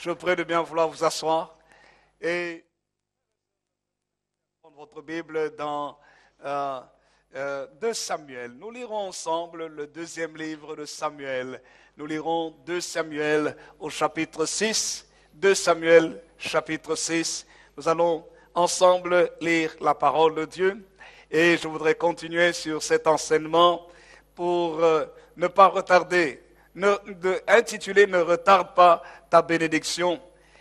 Je vous prie de bien vouloir vous asseoir et prendre votre Bible dans 2 Samuel. Nous lirons ensemble le deuxième livre de Samuel. Nous lirons 2 Samuel au chapitre 6. 2 Samuel chapitre 6. Nous allons ensemble lire la parole de Dieu et je voudrais continuer sur cet enseignement pour ne pas retarder. Intitulé « Ne retarde pas ta bénédiction ».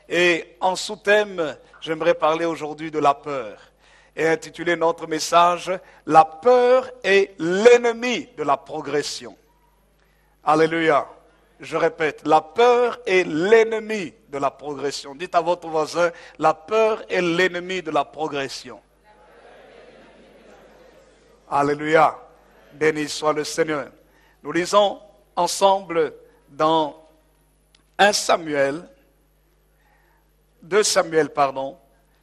Et en sous-thème, j'aimerais parler aujourd'hui de la peur. Et intituler notre message « La peur est l'ennemi de la progression ». Alléluia. Je répète, la peur est l'ennemi de la progression. Dites à votre voisin, la peur est l'ennemi de la progression. Alléluia. Béni soit le Seigneur. Nous lisons ensemble dans 2 Samuel,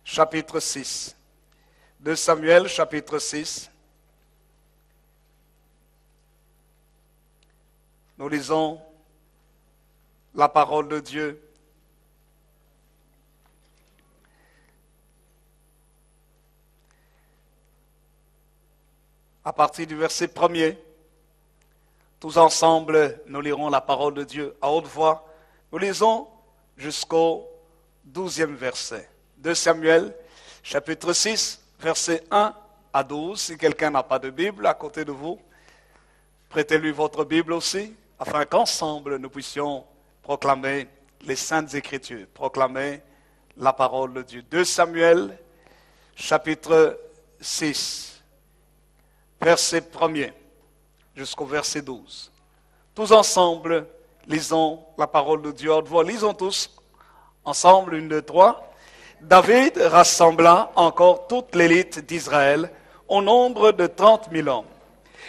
chapitre 6. 2 Samuel, chapitre 6. Nous lisons la parole de Dieu. À partir du verset 1er. Tous ensemble, nous lirons la parole de Dieu à haute voix. Nous lisons jusqu'au 12e verset. 2 Samuel, chapitre 6, verset 1 à 12. Si quelqu'un n'a pas de Bible à côté de vous, prêtez-lui votre Bible aussi, afin qu'ensemble nous puissions proclamer les Saintes Écritures, proclamer la parole de Dieu. 2 Samuel, chapitre 6, verset 1er. Jusqu'au verset 12. Tous ensemble, lisons la parole de Dieu. Lisons tous ensemble, 1, 2, 3. David rassembla encore toute l'élite d'Israël au nombre de 30 000 hommes.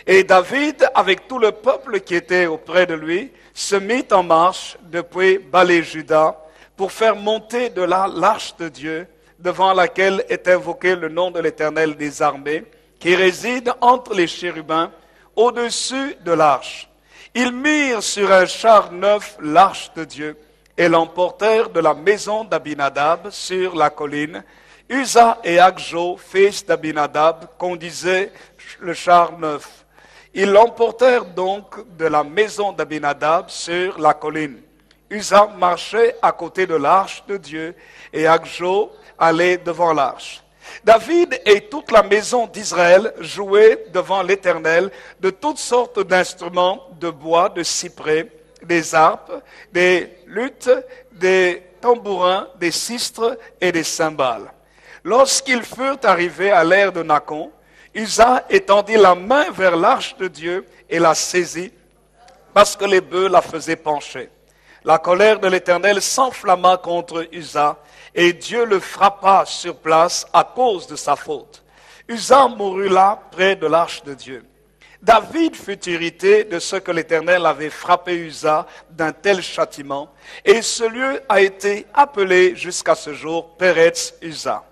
Et David, avec tout le peuple qui était auprès de lui, se mit en marche depuis Balé-Juda pour faire monter de là l'arche de Dieu, devant laquelle est invoqué le nom de l'Éternel des armées, qui réside entre les chérubins, au-dessus de l'arche. Ils mirent sur un char neuf l'arche de Dieu et l'emportèrent de la maison d'Abinadab sur la colline. Uza et Akjo, fils d'Abinadab, conduisaient le char neuf. Ils l'emportèrent donc de la maison d'Abinadab sur la colline. Uza marchait à côté de l'arche de Dieu et Akjo allait devant l'arche. David et toute la maison d'Israël jouaient devant l'Éternel de toutes sortes d'instruments de bois, de cyprès, des harpes, des luttes, des tambourins, des sistres et des cymbales. Lorsqu'ils furent arrivés à l'ère de Nacon, Uza étendit la main vers l'arche de Dieu et la saisit parce que les bœufs la faisaient pencher. La colère de l'Éternel s'enflamma contre Uza et Dieu le frappa sur place à cause de sa faute. Uza mourut là près de l'arche de Dieu. David fut irrité de ce que l'Éternel avait frappé Uza d'un tel châtiment et ce lieu a été appelé jusqu'à ce jour Péretz Uza.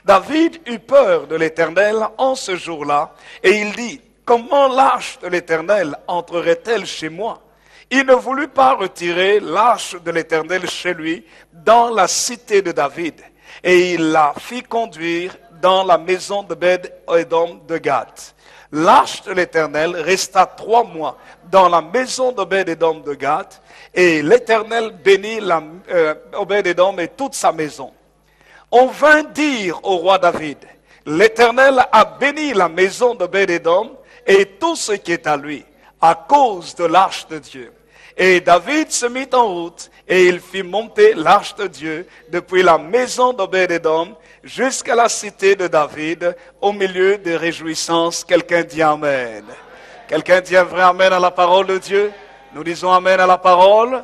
David eut peur de l'Éternel en ce jour-là et il dit, comment l'arche de l'Éternel entrerait-elle chez moi ? Il ne voulut pas retirer l'arche de l'Éternel chez lui dans la cité de David. Et il la fit conduire dans la maison de Obed-Édom de Gath. L'arche de l'Éternel resta 3 mois dans la maison d'Obed-Édom de Gath. Et l'Éternel bénit Obed-Édom et toute sa maison. On vint dire au roi David, l'Éternel a béni la maison d'Obed-Édom et tout ce qui est à lui, à cause de l'arche de Dieu. Et David se mit en route et il fit monter l'arche de Dieu depuis la maison d'Obed-Édom jusqu'à la cité de David au milieu des réjouissances. Quelqu'un dit Amen. Quelqu'un dit un vrai Amen à la parole de Dieu. Nous disons Amen à la parole.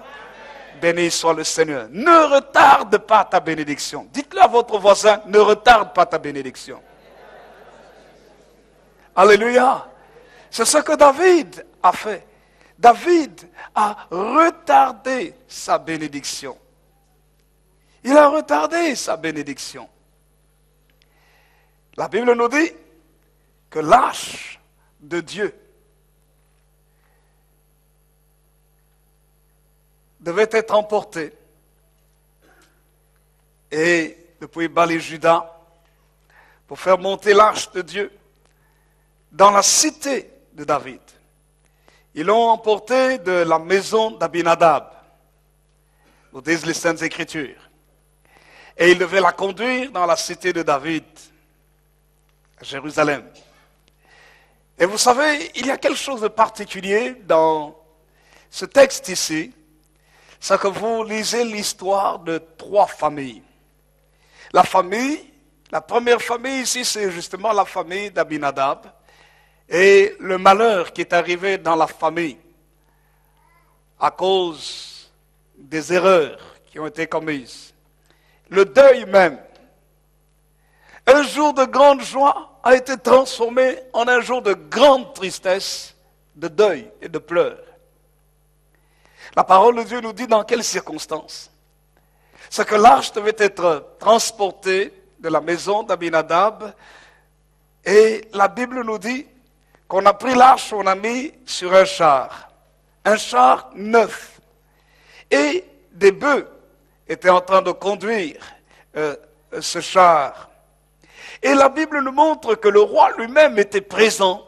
Béni soit le Seigneur. Ne retarde pas ta bénédiction. Dites-le à votre voisin, ne retarde pas ta bénédiction. Alléluia. C'est ce que David a fait. David a retardé sa bénédiction. Il a retardé sa bénédiction. La Bible nous dit que l'arche de Dieu devait être emporté et de Pays-Bas et Juda pour faire monter l'arche de Dieu dans la cité de David. Ils l'ont emporté de la maison d'Abinadab, nous disent les Saintes Écritures. Et ils devaient la conduire dans la cité de David, à Jérusalem. Et vous savez, il y a quelque chose de particulier dans ce texte ici, c'est que vous lisez l'histoire de 3 familles. La première famille ici, c'est justement la famille d'Abinadab. Et le malheur qui est arrivé dans la famille à cause des erreurs qui ont été commises. Le deuil même. Un jour de grande joie a été transformé en un jour de grande tristesse, de deuil et de pleurs. La parole de Dieu nous dit dans quelles circonstances. C'est que l'arche devait être transportée de la maison d'Abinadab et la Bible nous dit qu'on a pris l'arche, on a mis sur un char neuf. Et des bœufs étaient en train de conduire ce char. Et la Bible nous montre que le roi lui-même était présent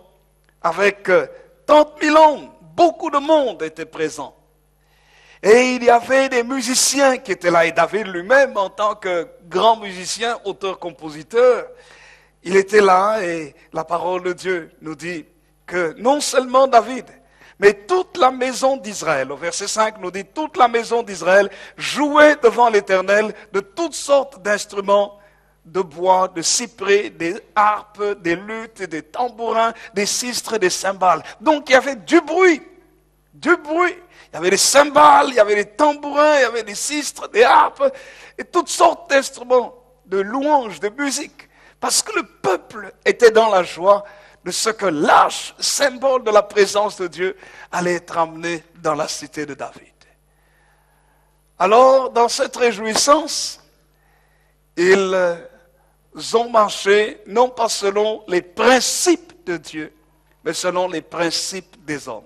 avec 30 000 hommes. Beaucoup de monde était présent. Et il y avait des musiciens qui étaient là. Et David lui-même, en tant que grand musicien, auteur-compositeur, il était là et la parole de Dieu nous dit que non seulement David, mais toute la maison d'Israël, au verset 5 nous dit, toute la maison d'Israël jouait devant l'Éternel de toutes sortes d'instruments de bois, de cyprès, des harpes, des luttes, des tambourins, des sistres, des cymbales. Donc il y avait du bruit. Il y avait des cymbales, il y avait des tambourins, il y avait des sistres, des harpes, et toutes sortes d'instruments, de louanges, de musique. Parce que le peuple était dans la joie de ce que l'arche, symbole de la présence de Dieu, allait être amené dans la cité de David. Alors, dans cette réjouissance, ils ont marché, non pas selon les principes de Dieu, mais selon les principes des hommes.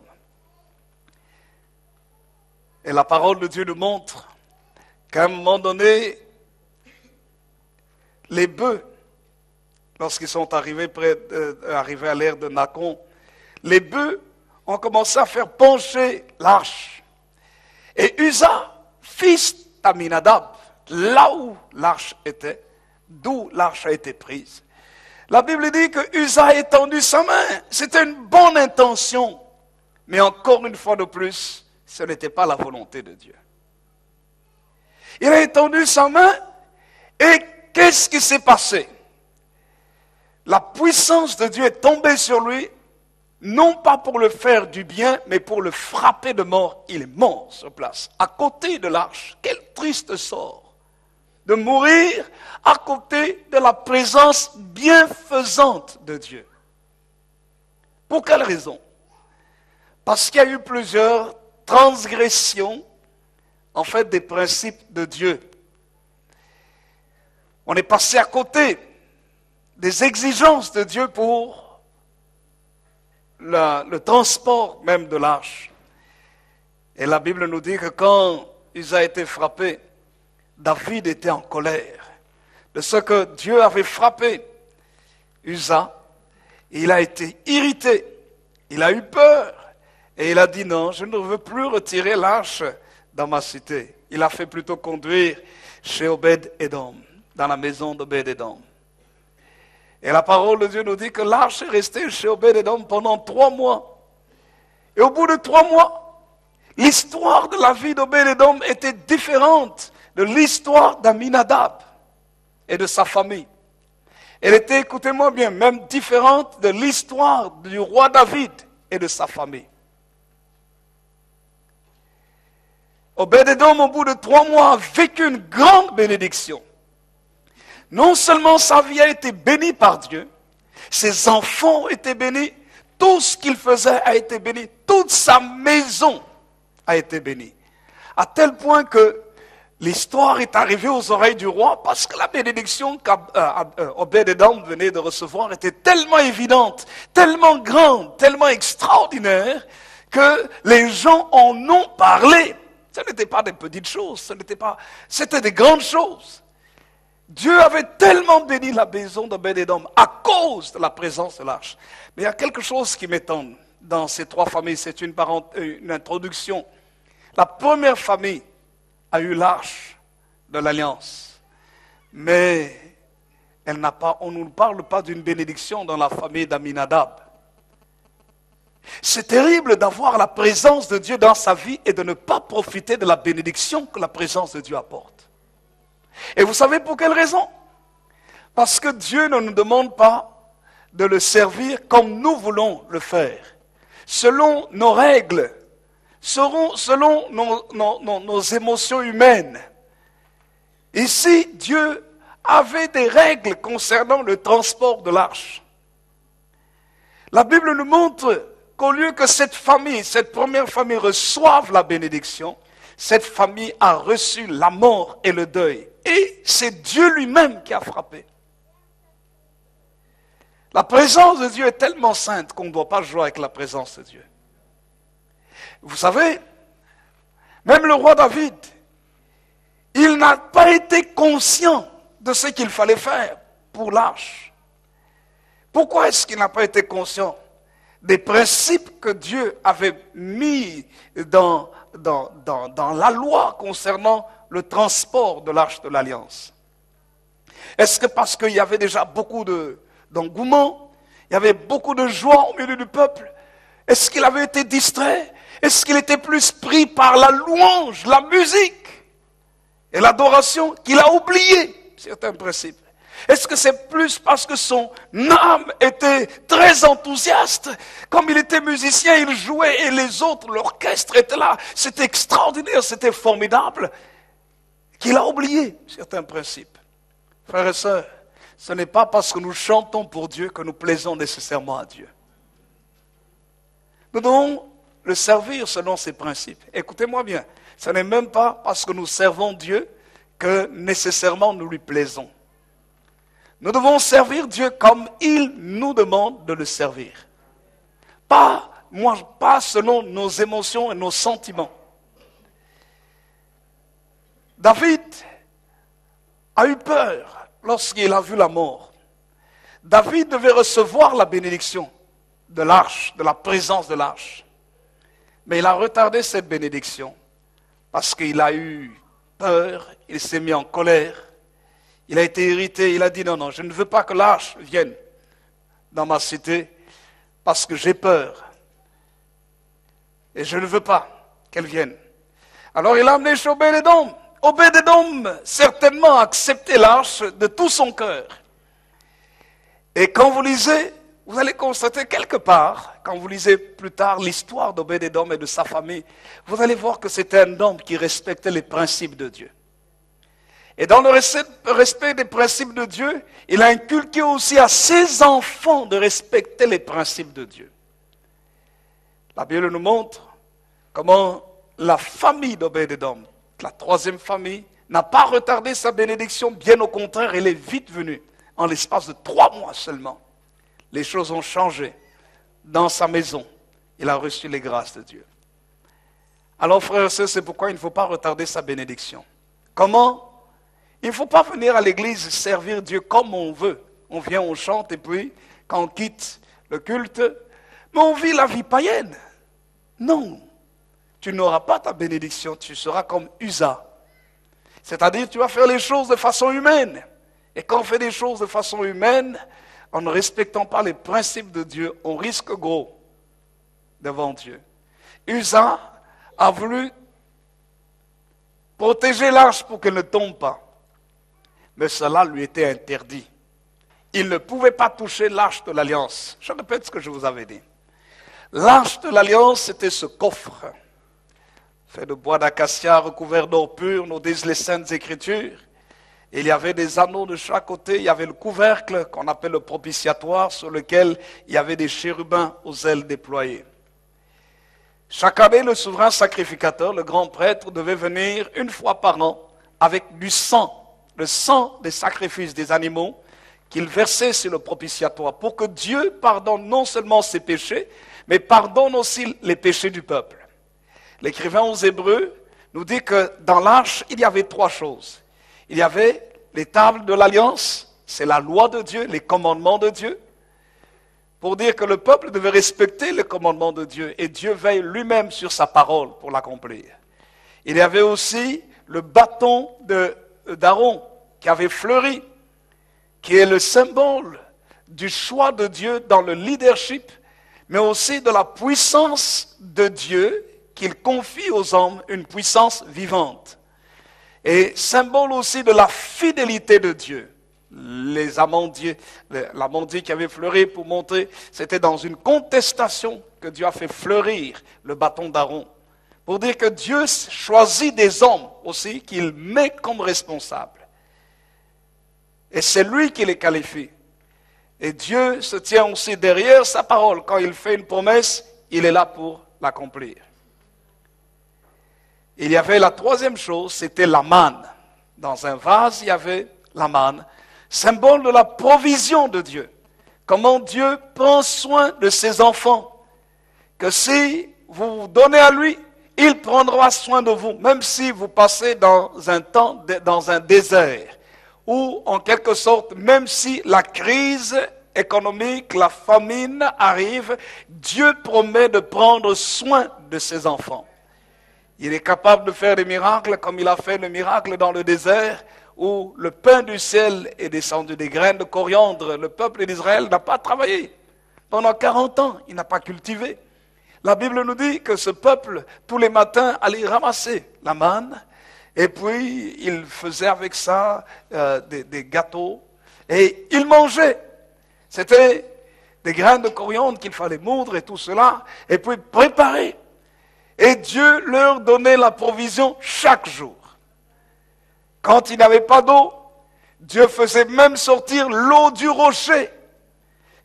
Et la parole de Dieu nous montre qu'à un moment donné, les bœufs, lorsqu'ils sont arrivés à l'ère de Nacon, les bœufs ont commencé à faire pencher l'arche. Et Uza, fils d'Aminadab, là où l'arche était, d'où l'arche a été prise, la Bible dit que Uza a étendu sa main. C'était une bonne intention. Mais encore une fois de plus, ce n'était pas la volonté de Dieu. Il a étendu sa main et qu'est-ce qui s'est passé? La puissance de Dieu est tombée sur lui, non pas pour le faire du bien, mais pour le frapper de mort. Il est mort sur place, à côté de l'arche. Quel triste sort de mourir à côté de la présence bienfaisante de Dieu. Pour quelle raison? Parce qu'il y a eu plusieurs transgressions, en fait, des principes de Dieu. On est passé à côté des exigences de Dieu pour le transport même de l'arche. Et la Bible nous dit que quand il a été frappé, David était en colère de ce que Dieu avait frappé Uza. Il a été irrité, il a eu peur et il a dit non, je ne veux plus retirer l'arche dans ma cité. Il a fait plutôt conduire chez Obed-Edom, dans la maison d'Obed-Edom. Et la parole de Dieu nous dit que l'arche est restée chez Obed-Edom pendant 3 mois. Et au bout de 3 mois, l'histoire de la vie d'Obed-Edom était différente de l'histoire d'Aminadab et de sa famille. Elle était, écoutez-moi bien, même différente de l'histoire du roi David et de sa famille. Obed-Edom, au bout de 3 mois, a vécu une grande bénédiction. Non seulement sa vie a été bénie par Dieu, ses enfants ont été bénis, tout ce qu'il faisait a été béni, toute sa maison a été bénie. À tel point que l'histoire est arrivée aux oreilles du roi parce que la bénédiction qu'Obed-Edom venait de recevoir était tellement évidente, tellement grande, tellement extraordinaire que les gens en ont parlé. Ce n'était pas des petites choses, c'était des grandes choses. Dieu avait tellement béni la maison d'Obed-Édom à cause de la présence de l'arche. Mais il y a quelque chose qui m'étonne dans ces trois familles. C'est une introduction. La première famille a eu l'arche de l'alliance. Mais on ne nous parle pas d'une bénédiction dans la famille d'Aminadab. C'est terrible d'avoir la présence de Dieu dans sa vie et de ne pas profiter de la bénédiction que la présence de Dieu apporte. Et vous savez pour quelle raison? Parce que Dieu ne nous demande pas de le servir comme nous voulons le faire, selon nos règles, selon nos émotions humaines. Ici, Dieu avait des règles concernant le transport de l'arche. La Bible nous montre qu'au lieu que cette première famille reçoive la bénédiction, cette famille a reçu la mort et le deuil. Et c'est Dieu lui-même qui a frappé. La présence de Dieu est tellement sainte qu'on ne doit pas jouer avec la présence de Dieu. Vous savez, même le roi David, il n'a pas été conscient de ce qu'il fallait faire pour l'arche. Pourquoi est-ce qu'il n'a pas été conscient des principes que Dieu avait mis dans la loi concernant le transport de l'arche de l'Alliance? Est-ce que parce qu'il y avait déjà beaucoup d'engouement, il y avait beaucoup de joie au milieu du peuple? Est-ce qu'il avait été distrait? Est-ce qu'il était plus pris par la louange, la musique et l'adoration qu'il a oublié certains principes? Est-ce que c'est plus parce que son âme était très enthousiaste? Comme il était musicien, il jouait et les autres, l'orchestre était là. C'était extraordinaire, c'était formidable. Qu'il a oublié certains principes. Frères et sœurs, ce n'est pas parce que nous chantons pour Dieu que nous plaisons nécessairement à Dieu. Nous devons le servir selon ses principes. Écoutez-moi bien, ce n'est même pas parce que nous servons Dieu que nécessairement nous lui plaisons. Nous devons servir Dieu comme il nous demande de le servir. Pas selon nos émotions et nos sentiments. David a eu peur lorsqu'il a vu la mort. David devait recevoir la bénédiction de l'arche, de la présence de l'arche. Mais il a retardé cette bénédiction parce qu'il a eu peur, il s'est mis en colère. Il a été irrité, il a dit non, je ne veux pas que l'arche vienne dans ma cité parce que j'ai peur. Et je ne veux pas qu'elle vienne. Alors il a amené chez Obed-Édom. Obed-Édom certainement a accepté l'arche de tout son cœur. Et quand vous lisez, vous allez constater quelque part, quand vous lisez plus tard l'histoire d'Obed-Édom et de sa famille, vous allez voir que c'était un homme qui respectait les principes de Dieu. Et dans le respect des principes de Dieu, il a inculqué aussi à ses enfants de respecter les principes de Dieu. La Bible nous montre comment la famille d'Obed-Édom, la troisième famille, n'a pas retardé sa bénédiction, bien au contraire, elle est vite venue. En l'espace de 3 mois seulement, les choses ont changé dans sa maison. Il a reçu les grâces de Dieu. Alors frères et sœurs, c'est pourquoi il ne faut pas retarder sa bénédiction. Comment? Il ne faut pas venir à l'église servir Dieu comme on veut. On vient, on chante et puis, quand on quitte le culte, mais on vit la vie païenne. Non, tu n'auras pas ta bénédiction, tu seras comme Uza. C'est-à-dire, tu vas faire les choses de façon humaine. Et quand on fait des choses de façon humaine, en ne respectant pas les principes de Dieu, on risque gros devant Dieu. Uza a voulu protéger l'arche pour qu'elle ne tombe pas. Mais cela lui était interdit. Il ne pouvait pas toucher l'arche de l'Alliance. Je répète ce que je vous avais dit. L'arche de l'Alliance, c'était ce coffre, fait de bois d'acacia recouvert d'or pur, nous disent les Saintes Écritures. Il y avait des anneaux de chaque côté, il y avait le couvercle qu'on appelle le propitiatoire, sur lequel il y avait des chérubins aux ailes déployées. Chaque année, le souverain sacrificateur, le grand prêtre, devait venir 1 fois par an avec du sang, le sang des sacrifices des animaux qu'il versait sur le propitiatoire pour que Dieu pardonne non seulement ses péchés, mais pardonne aussi les péchés du peuple. L'écrivain aux Hébreux nous dit que dans l'arche, il y avait 3 choses. Il y avait les tables de l'alliance, c'est la loi de Dieu, les commandements de Dieu, pour dire que le peuple devait respecter les commandements de Dieu, et Dieu veille lui-même sur sa parole pour l'accomplir. Il y avait aussi le bâton d'Aaron qui avait fleuri, qui est le symbole du choix de Dieu dans le leadership, mais aussi de la puissance de Dieu qu'il confie aux hommes, une puissance vivante. Et symbole aussi de la fidélité de Dieu. Les amandiers, l'amandier qui avait fleuri pour montrer, c'était dans une contestation que Dieu a fait fleurir le bâton d'Aaron. Pour dire que Dieu choisit des hommes aussi qu'il met comme responsables. Et c'est lui qui les qualifie. Et Dieu se tient aussi derrière sa parole. Quand il fait une promesse, il est là pour l'accomplir. Il y avait la troisième chose, c'était la manne. Dans un vase, il y avait la manne, symbole de la provision de Dieu. Comment Dieu prend soin de ses enfants. Que si vous vous donnez à lui, il prendra soin de vous, même si vous passez dans un désert. Ou en quelque sorte, même si la crise économique, la famine arrive, Dieu promet de prendre soin de ses enfants. Il est capable de faire des miracles comme il a fait le miracle dans le désert où le pain du ciel est descendu, des graines de coriandre. Le peuple d'Israël n'a pas travaillé. Pendant 40 ans, il n'a pas cultivé. La Bible nous dit que ce peuple, tous les matins, allait ramasser la manne et puis il faisait avec ça des gâteaux et il mangeait. C'était des graines de coriandre qu'il fallait moudre et tout cela et puis préparer. Et Dieu leur donnait la provision chaque jour. Quand il n'avait pas d'eau, Dieu faisait même sortir l'eau du rocher.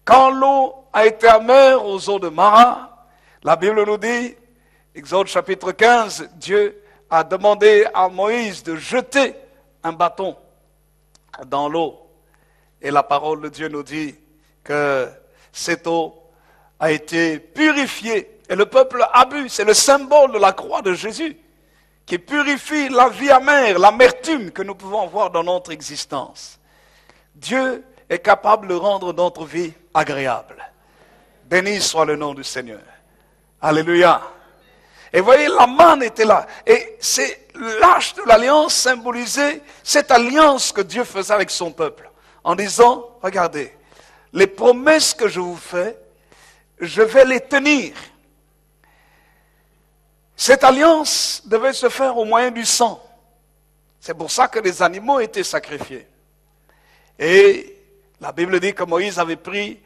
Quand l'eau a été amère aux eaux de Mara, la Bible nous dit, Exode chapitre 15, Dieu a demandé à Moïse de jeter un bâton dans l'eau. Et la parole de Dieu nous dit que cette eau a été purifiée. Et le peuple a bu, c'est le symbole de la croix de Jésus, qui purifie la vie amère, l'amertume que nous pouvons avoir dans notre existence. Dieu est capable de rendre notre vie agréable. Béni soit le nom du Seigneur. Alléluia. Et voyez, la manne était là. Et c'est l'arche de l'alliance symbolisait cette alliance que Dieu faisait avec son peuple. En disant, regardez, les promesses que je vous fais, je vais les tenir. Cette alliance devait se faire au moyen du sang. C'est pour ça que les animaux étaient sacrifiés. Et la Bible dit que Moïse avait pris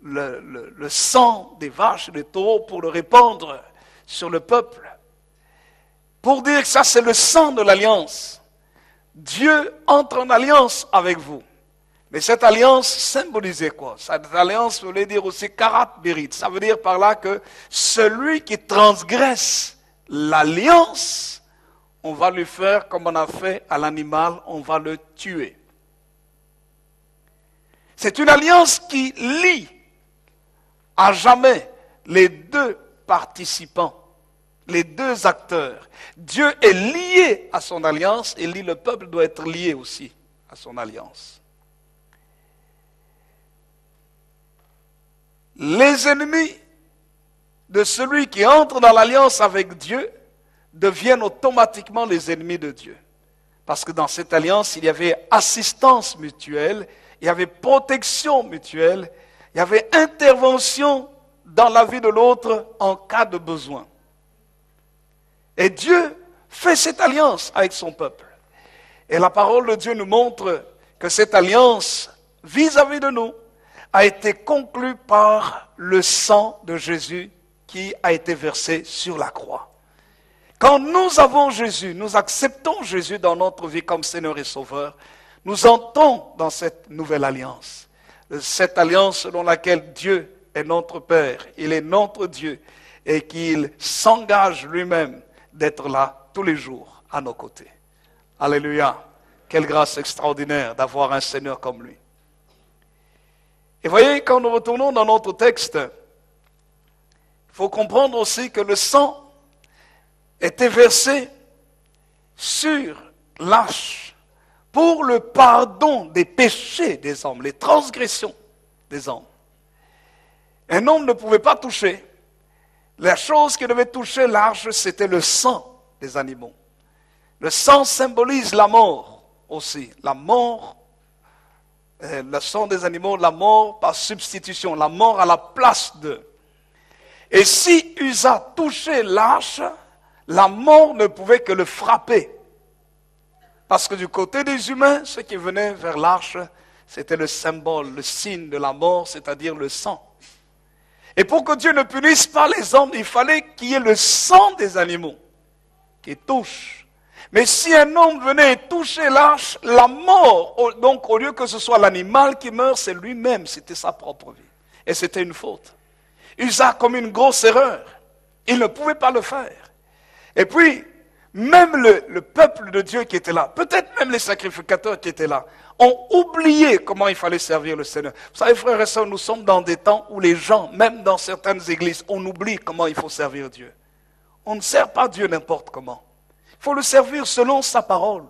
le sang des vaches et des taureaux pour le répandre sur le peuple. Pour dire que ça c'est le sang de l'alliance. Dieu entre en alliance avec vous. Mais cette alliance symbolisait quoi? Cette alliance voulait dire aussi karat berit. Ça veut dire par là que celui qui transgresse l'alliance, on va lui faire comme on a fait à l'animal, on va le tuer. C'est une alliance qui lie à jamais les deux participants, les deux acteurs. Dieu est lié à son alliance et le peuple doit être lié aussi à son alliance. Les ennemis de celui qui entre dans l'alliance avec Dieu deviennent automatiquement les ennemis de Dieu. Parce que dans cette alliance, il y avait assistance mutuelle, il y avait protection mutuelle, il y avait intervention dans la vie de l'autre en cas de besoin. Et Dieu fait cette alliance avec son peuple. Et la parole de Dieu nous montre que cette alliance vis-à-vis de nous a été conclue par le sang de Jésus qui a été versé sur la croix. Quand nous avons Jésus, nous acceptons Jésus dans notre vie comme Seigneur et Sauveur, nous entrons dans cette nouvelle alliance. Cette alliance selon laquelle Dieu est notre Père, il est notre Dieu et qu'il s'engage lui-même d'être là tous les jours à nos côtés. Alléluia. Quelle grâce extraordinaire d'avoir un Seigneur comme lui. Et voyez, quand nous retournons dans notre texte, il faut comprendre aussi que le sang était versé sur l'arche pour le pardon des péchés des hommes, les transgressions des hommes. Un homme ne pouvait pas toucher. La chose qui devait toucher l'arche, c'était le sang des animaux. Le sang symbolise la mort aussi. La mort, le sang des animaux, la mort par substitution, la mort à la place d'eux. Et si Uza touchait l'arche, la mort ne pouvait que le frapper. Parce que du côté des humains, ceux qui venaient vers l'arche, c'était le symbole, le signe de la mort, c'est-à-dire le sang. Et pour que Dieu ne punisse pas les hommes, il fallait qu'il y ait le sang des animaux qui touche. Mais si un homme venait toucher l'arche, la mort, donc au lieu que ce soit l'animal qui meurt, c'est lui-même, c'était sa propre vie. Et c'était une faute. Uza comme une grosse erreur. Il ne pouvait pas le faire. Et puis, même le peuple de Dieu qui était là, peut-être même les sacrificateurs qui étaient là, ont oublié comment il fallait servir le Seigneur. Vous savez, frères et sœurs, nous sommes dans des temps où les gens, même dans certaines églises, on oublie comment il faut servir Dieu. On ne sert pas Dieu n'importe comment. Il faut le servir selon sa parole,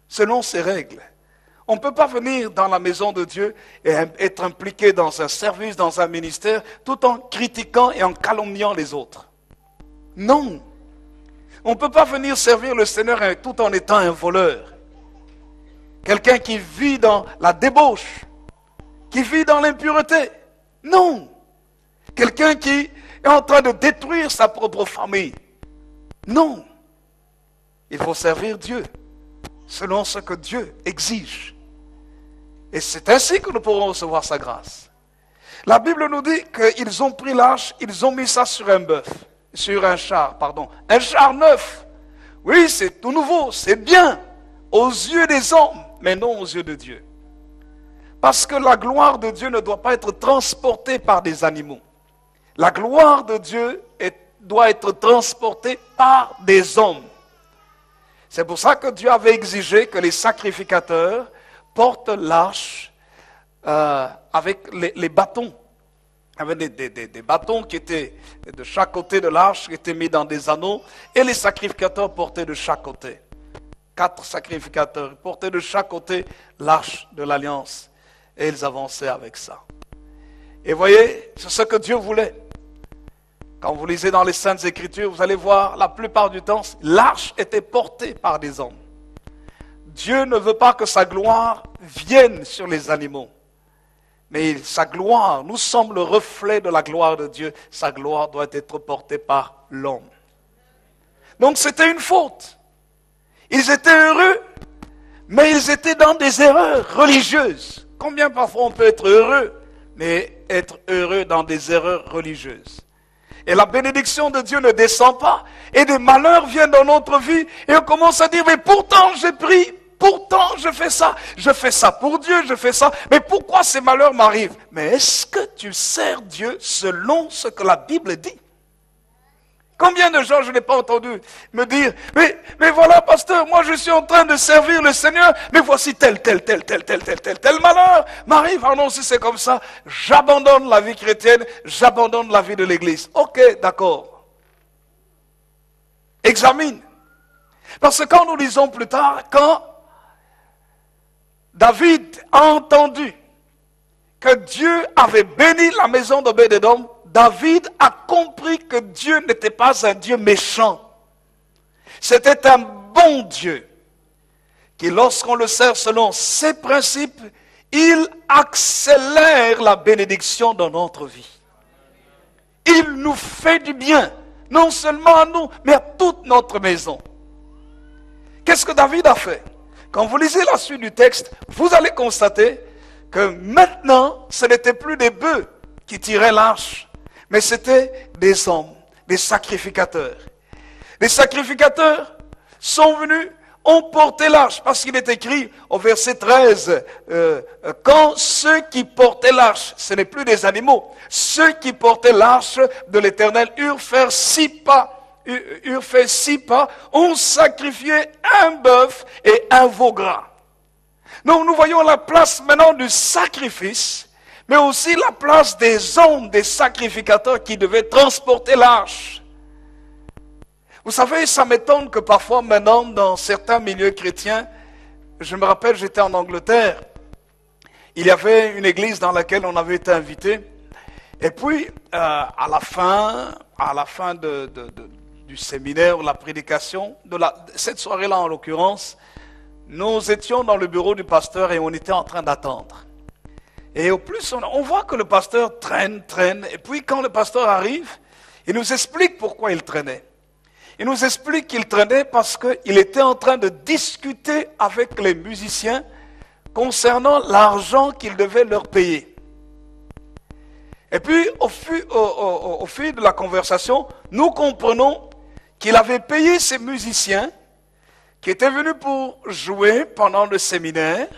selon ses règles. On ne peut pas venir dans la maison de Dieu et être impliqué dans un service, dans un ministère, tout en critiquant et en calomniant les autres. Non. On ne peut pas venir servir le Seigneur tout en étant un voleur. Quelqu'un qui vit dans la débauche, qui vit dans l'impureté. Non. Quelqu'un qui est en train de détruire sa propre famille. Non. Il faut servir Dieu selon ce que Dieu exige. Et c'est ainsi que nous pourrons recevoir sa grâce. La Bible nous dit qu'ils ont pris l'arche, ils ont mis ça sur un char neuf. Oui, c'est tout nouveau, c'est bien aux yeux des hommes, mais non aux yeux de Dieu. Parce que la gloire de Dieu ne doit pas être transportée par des animaux. La gloire de Dieu doit être transportée par des hommes. C'est pour ça que Dieu avait exigé que les sacrificateurs portent l'arche avec les bâtons. Il y avait des bâtons qui étaient de chaque côté de l'arche, qui étaient mis dans des anneaux, et les sacrificateurs portaient de chaque côté. 4 sacrificateurs portaient de chaque côté l'arche de l'alliance, et ils avançaient avec ça. Et voyez, c'est ce que Dieu voulait. Quand vous lisez dans les Saintes Écritures, vous allez voir, la plupart du temps, l'arche était portée par des hommes. Dieu ne veut pas que sa gloire vienne sur les animaux. Mais sa gloire, nous sommes le reflet de la gloire de Dieu. Sa gloire doit être portée par l'homme. Donc c'était une faute. Ils étaient heureux, mais ils étaient dans des erreurs religieuses. Combien parfois on peut être heureux, mais être heureux dans des erreurs religieuses? Et la bénédiction de Dieu ne descend pas. Et des malheurs viennent dans notre vie. Et on commence à dire, mais pourtant j'ai pris, pourtant je fais ça pour Dieu, je fais ça. Mais pourquoi ces malheurs m'arrivent? Mais est-ce que tu sers Dieu selon ce que la Bible dit? Combien de gens je n'ai pas entendu me dire, mais voilà pasteur, moi je suis en train de servir le Seigneur, mais voici tel malheur m'arrive. Ah non, si c'est comme ça, j'abandonne la vie chrétienne, j'abandonne la vie de l'église. Ok, d'accord. Examine. Parce que quand nous lisons plus tard, quand David a entendu que Dieu avait béni la maison d'Obed-Édom, David a compris que Dieu n'était pas un Dieu méchant. C'était un bon Dieu qui, lorsqu'on le sert selon ses principes, il accélère la bénédiction dans notre vie. Il nous fait du bien, non seulement à nous, mais à toute notre maison. Qu'est-ce que David a fait? Quand vous lisez la suite du texte, vous allez constater que maintenant, ce n'était plus des bœufs qui tiraient l'arche, mais c'était des hommes, des sacrificateurs. Les sacrificateurs sont venus, ont porté l'arche, parce qu'il est écrit au verset 13, quand ceux qui portaient l'arche, ce n'est plus des animaux, ceux qui portaient l'arche de l'Éternel eurent fait 6 pas, ont sacrifié un bœuf et un veau gras. Donc nous voyons la place maintenant du sacrifice, mais aussi la place des hommes, des sacrificateurs qui devaient transporter l'arche. Vous savez, ça m'étonne que parfois maintenant, dans certains milieux chrétiens, je me rappelle, j'étais en Angleterre. Il y avait une église dans laquelle on avait été invité. Et puis, à la fin du séminaire, la prédication, cette soirée-là en l'occurrence, nous étions dans le bureau du pasteur et on était en train d'attendre. Et au plus, on voit que le pasteur traîne. Et puis, quand le pasteur arrive, il nous explique pourquoi il traînait. Il nous explique qu'il traînait parce qu'il était en train de discuter avec les musiciens concernant l'argent qu'il devait leur payer. Et puis, au fil de la conversation, nous comprenons qu'il avait payé ces musiciens qui étaient venus pour jouer pendant le séminaire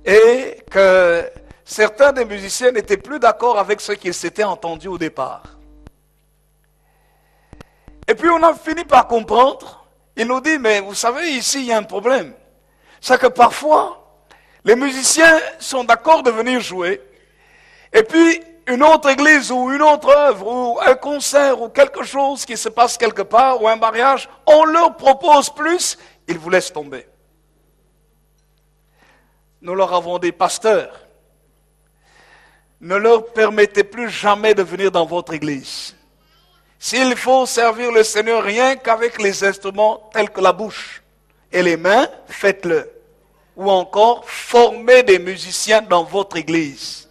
et que certains des musiciens n'étaient plus d'accord avec ce qu'ils s'étaient entendus au départ. Et puis on a fini par comprendre, il nous dit, mais vous savez, ici il y a un problème. C'est que parfois, les musiciens sont d'accord de venir jouer, et puis une autre église ou une autre œuvre, ou un concert, ou quelque chose qui se passe quelque part, ou un mariage, on leur propose plus, ils vous laissent tomber. Nous leur avons dit, pasteurs, ne leur permettez plus jamais de venir dans votre église. S'il faut servir le Seigneur rien qu'avec les instruments tels que la bouche et les mains, faites-le. Ou encore, formez des musiciens dans votre église.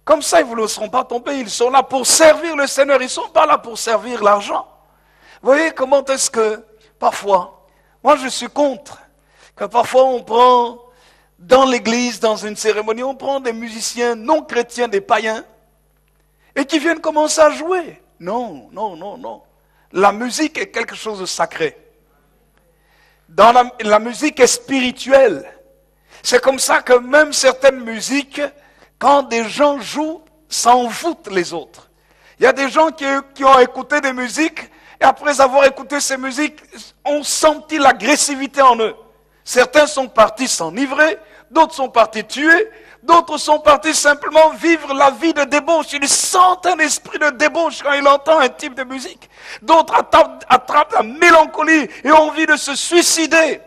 Comme ça, ils ne vous laisseront pas tomber. Ils sont là pour servir le Seigneur. Ils ne sont pas là pour servir l'argent. Vous voyez comment est-ce que, parfois, moi je suis contre, que parfois on prend dans l'église, dans une cérémonie, on prend des musiciens non chrétiens, des païens, et qui viennent commencer à jouer. Non. La musique est quelque chose de sacré. La musique est spirituelle. C'est comme ça que même certaines musiques, quand des gens jouent, ça envoûte les autres. Il y a des gens qui ont écouté des musiques, et après avoir écouté ces musiques, ont senti l'agressivité en eux. Certains sont partis s'enivrer, d'autres sont partis tuer, d'autres sont partis simplement vivre la vie de débauche. Ils sentent un esprit de débauche quand ils entendent un type de musique. D'autres attrapent la mélancolie et ont envie de se suicider.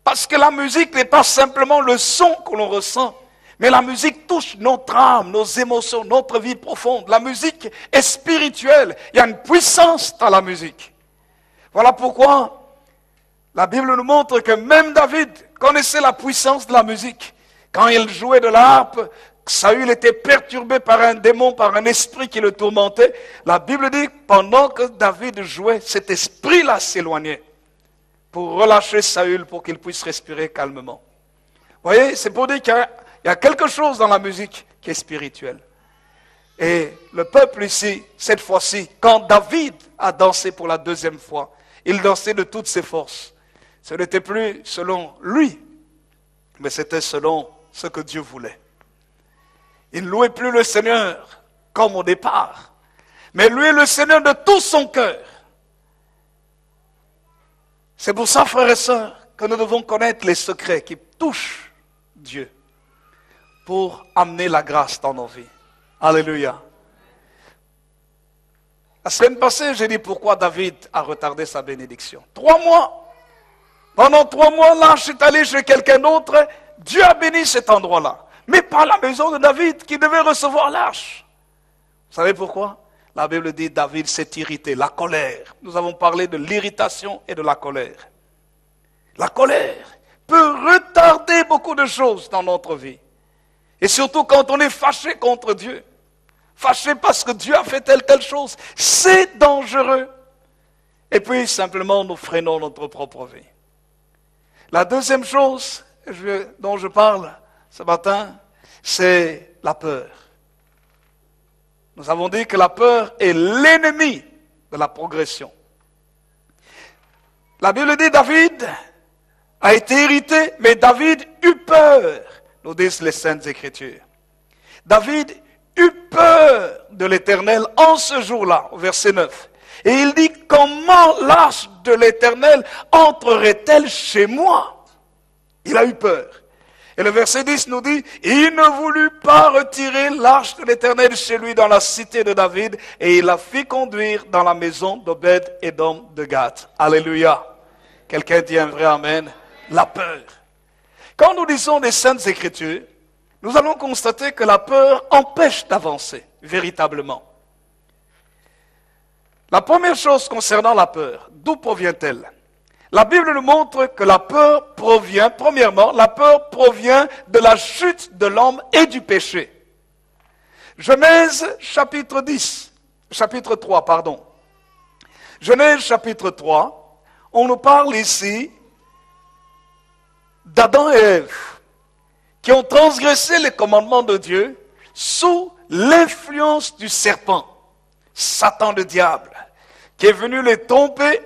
Parce que la musique n'est pas simplement le son que l'on ressent, mais la musique touche notre âme, nos émotions, notre vie profonde. La musique est spirituelle. Il y a une puissance dans la musique. Voilà pourquoi la Bible nous montre que même David connaissait la puissance de la musique. Quand il jouait de la harpe, Saül était perturbé par un démon, par un esprit qui le tourmentait. La Bible dit, pendant que David jouait, cet esprit-là s'éloignait pour relâcher Saül, pour qu'il puisse respirer calmement. Vous voyez, c'est pour dire qu'il y a quelque chose dans la musique qui est spirituel. Et le peuple ici, cette fois-ci, quand David a dansé pour la deuxième fois, il dansait de toutes ses forces. Ce n'était plus selon lui, mais c'était selon ce que Dieu voulait. Il ne louait plus le Seigneur comme au départ, mais louait le Seigneur de tout son cœur. C'est pour ça, frères et sœurs, que nous devons connaître les secrets qui touchent Dieu pour amener la grâce dans nos vies. Alléluia. La semaine passée, j'ai dit pourquoi David a retardé sa bénédiction. 3 mois. Pendant 3 mois, l'arche est allée chez quelqu'un d'autre. Dieu a béni cet endroit-là. Mais pas la maison de David qui devait recevoir l'arche. Vous savez pourquoi? La Bible dit David s'est irrité, la colère. Nous avons parlé de l'irritation et de la colère. La colère peut retarder beaucoup de choses dans notre vie. Et surtout quand on est fâché contre Dieu. Fâché parce que Dieu a fait telle chose. C'est dangereux. Et puis simplement nous freinons notre propre vie. La deuxième chose dont je parle ce matin, c'est la peur. Nous avons dit que la peur est l'ennemi de la progression. La Bible dit David a été irrité, mais David eut peur, nous disent les Saintes Écritures. David eut peur de l'Éternel en ce jour-là, au verset 9. Et il dit, comment l'arche de l'Éternel entrerait-elle chez moi? Il a eu peur. Et le verset 10 nous dit, il ne voulut pas retirer l'arche de l'Éternel chez lui dans la cité de David, et il la fit conduire dans la maison d'Obed-Édom de Gath. Alléluia. Quelqu'un dit un vrai amen. La peur. Quand nous lisons les Saintes Écritures, nous allons constater que la peur empêche d'avancer, véritablement. La première chose concernant la peur, d'où provient-elle? La Bible nous montre que la peur provient, premièrement, la peur provient de la chute de l'homme et du péché. Genèse chapitre 3, pardon. Genèse chapitre 3, on nous parle ici d'Adam et Ève, qui ont transgressé les commandements de Dieu sous l'influence du serpent, Satan le diable, qui est venu les tromper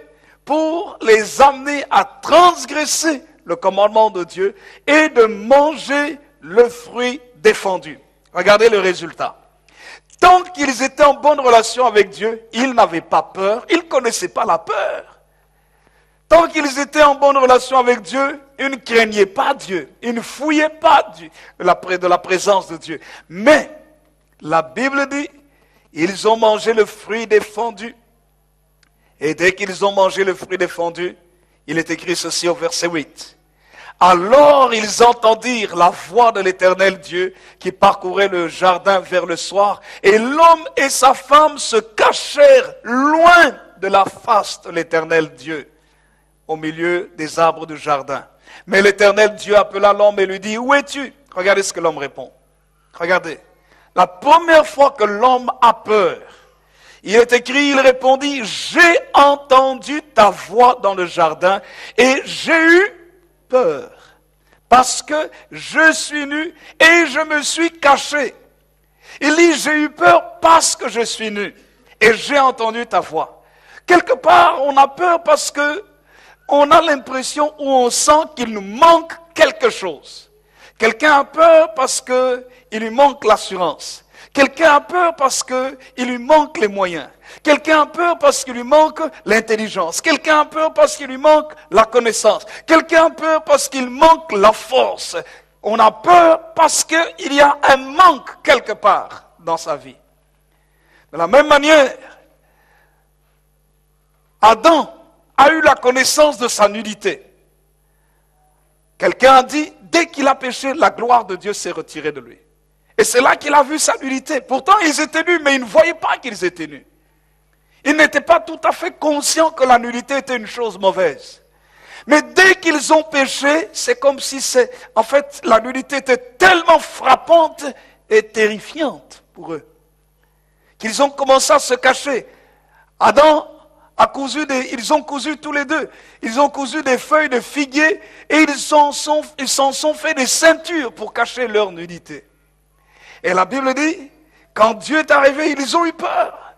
pour les amener à transgresser le commandement de Dieu et de manger le fruit défendu. Regardez le résultat. Tant qu'ils étaient en bonne relation avec Dieu, ils n'avaient pas peur, ils ne connaissaient pas la peur. Tant qu'ils étaient en bonne relation avec Dieu, ils ne craignaient pas Dieu, ils ne fouillaient pas de la présence de Dieu. Mais, la Bible dit, ils ont mangé le fruit défendu. Et dès qu'ils ont mangé le fruit défendu, il est écrit ceci au verset 8. Alors ils entendirent la voix de l'Éternel Dieu qui parcourait le jardin vers le soir, et l'homme et sa femme se cachèrent loin de la face de l'Éternel Dieu, au milieu des arbres du jardin. Mais l'Éternel Dieu appela l'homme et lui dit, où es-tu? Regardez ce que l'homme répond. Regardez. La première fois que l'homme a peur, il est écrit, il répondit, j'ai entendu ta voix dans le jardin et j'ai eu peur, parce que je suis nu et je me suis caché. Il dit, j'ai eu peur parce que je suis nu et j'ai entendu ta voix. Quelque part, on a peur parce que on a l'impression ou on sent qu'il nous manque quelque chose. Quelqu'un a peur parce qu'il lui manque l'assurance. Quelqu'un a peur parce qu'il lui manque les moyens. Quelqu'un a peur parce qu'il lui manque l'intelligence. Quelqu'un a peur parce qu'il lui manque la connaissance. Quelqu'un a peur parce qu'il manque la force. On a peur parce qu'il y a un manque quelque part dans sa vie. De la même manière, Adam a eu la connaissance de sa nudité. Quelqu'un a dit, dès qu'il a péché, la gloire de Dieu s'est retirée de lui. Et c'est là qu'il a vu sa nudité. Pourtant, ils étaient nus, mais ils ne voyaient pas qu'ils étaient nus. Ils n'étaient pas tout à fait conscients que la nudité était une chose mauvaise. Mais dès qu'ils ont péché, c'est comme si en fait, la nudité était tellement frappante et terrifiante pour eux, qu'ils ont commencé à se cacher. Adam ils ont cousu tous les deux. Ils ont cousu des feuilles de figuier et ils s'en sont fait des ceintures pour cacher leur nudité. Et la Bible dit, quand Dieu est arrivé, ils ont eu peur.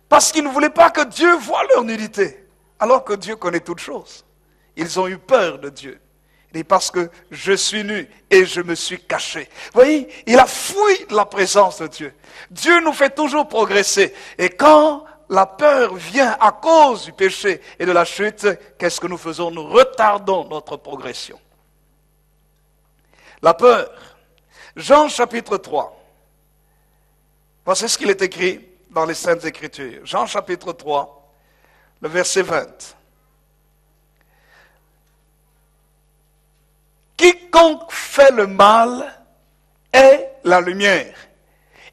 Parce qu'ils ne voulaient pas que Dieu voie leur nudité. Alors que Dieu connaît toutes choses. Ils ont eu peur de Dieu. Il dit, parce que je suis nu et je me suis caché. Vous voyez, il a fui la présence de Dieu. Dieu nous fait toujours progresser. Et quand la peur vient à cause du péché et de la chute, qu'est-ce que nous faisons? Nous retardons notre progression. La peur. Jean chapitre 3. Voici ce qu'il est écrit dans les Saintes Écritures. Jean chapitre 3, le verset 20. Quiconque fait le mal est la lumière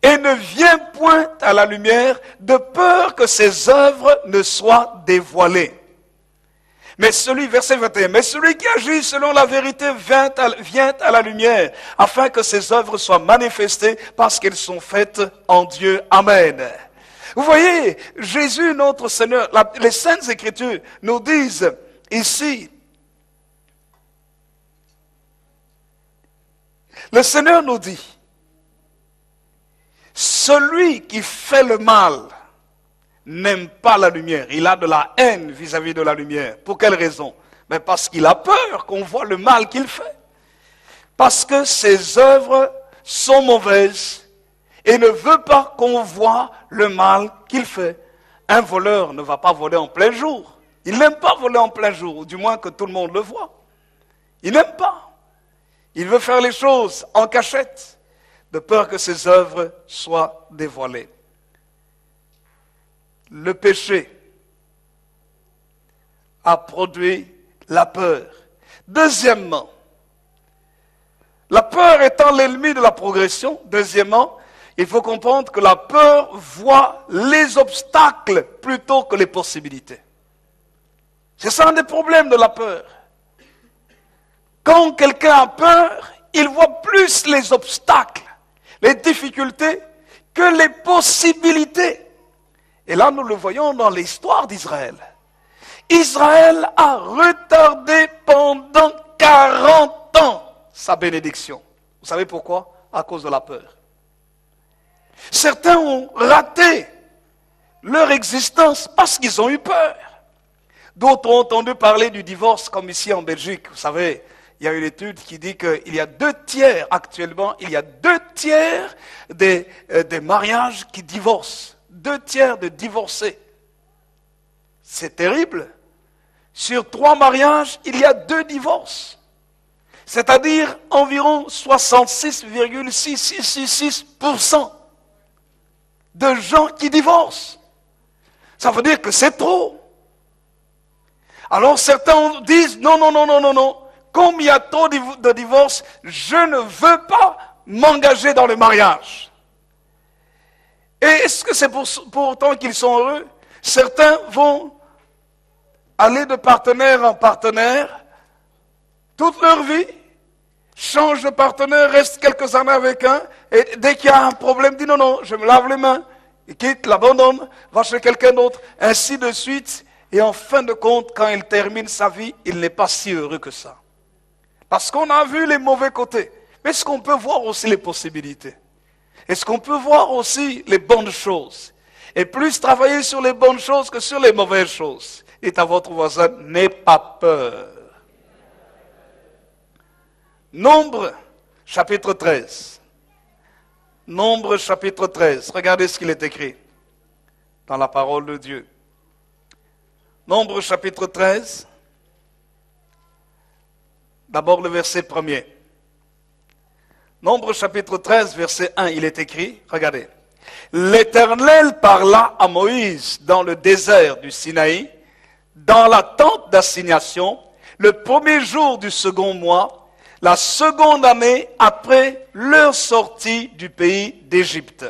et ne vient point à la lumière de peur que ses œuvres ne soient dévoilées. Mais verset 21, mais celui qui agit selon la vérité vient à la lumière, afin que ses œuvres soient manifestées parce qu'elles sont faites en Dieu. Amen. Vous voyez, Jésus, notre Seigneur, les Saintes Écritures nous disent ici, le Seigneur nous dit, celui qui fait le mal n'aime pas la lumière. Il a de la haine vis-à-vis de la lumière. Pour quelle raison? Mais parce qu'il a peur qu'on voit le mal qu'il fait. Parce que ses œuvres sont mauvaises et ne veut pas qu'on voit le mal qu'il fait. Un voleur ne va pas voler en plein jour. Il n'aime pas voler en plein jour, ou du moins que tout le monde le voit. Il n'aime pas. Il veut faire les choses en cachette, de peur que ses œuvres soient dévoilées. Le péché a produit la peur. Deuxièmement, la peur étant l'ennemi de la progression, deuxièmement, il faut comprendre que la peur voit les obstacles plutôt que les possibilités. C'est ça un des problèmes de la peur. Quand quelqu'un a peur, il voit plus les obstacles, les difficultés, que les possibilités. Et là, nous le voyons dans l'histoire d'Israël. Israël a retardé pendant 40 ans sa bénédiction. Vous savez pourquoi? À cause de la peur. Certains ont raté leur existence parce qu'ils ont eu peur. D'autres ont entendu parler du divorce, comme ici en Belgique. Vous savez, il y a une étude qui dit qu'il y a 2/3 actuellement, il y a 2/3 des mariages qui divorcent. 2/3 de divorcés. C'est terrible. Sur 3 mariages, il y a 2 divorces. C'est-à-dire environ 66,666% de gens qui divorcent. Ça veut dire que c'est trop. Alors certains disent non. Comme il y a trop de divorces, je ne veux pas m'engager dans le mariage. Et est-ce que c'est pour autant qu'ils sont heureux? Certains vont aller de partenaire en partenaire toute leur vie, changent de partenaire, restent quelques années avec un, et dès qu'il y a un problème, dit non, je me lave les mains, il quitte, l'abandonne, va chez quelqu'un d'autre, ainsi de suite. Et en fin de compte, quand il termine sa vie, il n'est pas si heureux que ça. Parce qu'on a vu les mauvais côtés. Mais est-ce qu'on peut voir aussi les possibilités? Est-ce qu'on peut voir aussi les bonnes choses? Et plus travailler sur les bonnes choses que sur les mauvaises choses. Dites à votre voisin, n'aie pas peur. Nombre, chapitre 13. Nombre, chapitre 13. Regardez ce qu'il est écrit dans la parole de Dieu. Nombre, chapitre 13. D'abord le verset 1er. Nombre, chapitre 13, verset 1, il est écrit, regardez. L'Éternel parla à Moïse dans le désert du Sinaï, dans la tente d'assignation, le premier jour du second mois, la seconde année après leur sortie du pays d'Égypte.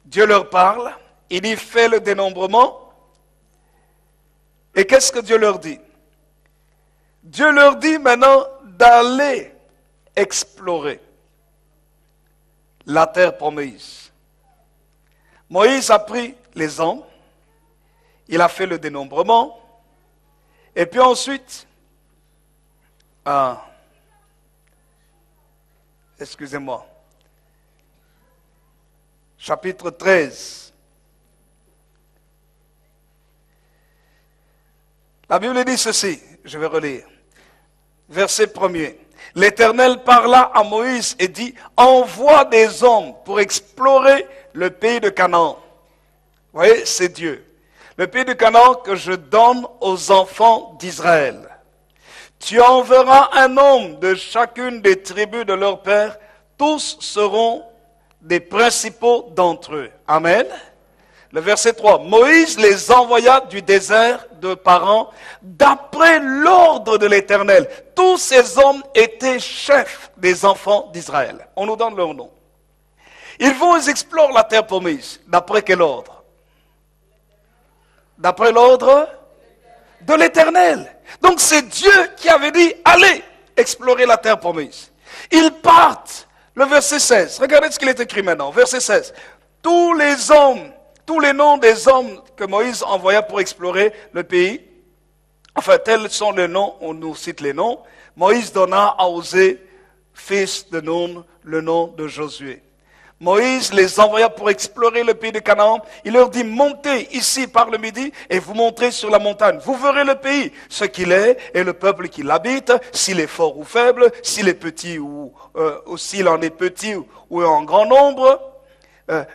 Dieu leur parle, il y fait le dénombrement. Et qu'est-ce que Dieu leur dit? Dieu leur dit maintenant d'aller explorer la terre promise. Moïse a pris les hommes, il a fait le dénombrement, et puis ensuite, excusez-moi, chapitre 13. La Bible dit ceci, je vais relire. Verset 1er. L'Éternel parla à Moïse et dit, envoie des hommes pour explorer le pays de Canaan. Vous voyez, c'est Dieu. Le pays de Canaan que je donne aux enfants d'Israël. Tu enverras un homme de chacune des tribus de leur père. Tous seront des principaux d'entre eux. Amen. Le verset 3. Moïse les envoya du désert de Paran d'après l'ordre de l'Éternel. Tous ces hommes étaient chefs des enfants d'Israël. On nous donne leur nom. Ils vont, ils explorent la terre promise. D'après quel ordre? D'après l'ordre de l'Éternel. Donc c'est Dieu qui avait dit, allez explorer la terre promise. Ils partent. Le verset 16. Regardez ce qu'il est écrit maintenant. Verset 16. Tous les hommes, tous les noms des hommes que Moïse envoya pour explorer le pays, enfin tels sont les noms, on nous cite les noms. Moïse donna à Osée, fils de Nun, le nom de Josué. Moïse les envoya pour explorer le pays de Canaan. Il leur dit, montez ici par le midi et vous montrez sur la montagne. Vous verrez le pays, ce qu'il est et le peuple qui l'habite, s'il est fort ou faible, s'il est petit ou s'il en est petit ou en grand nombre,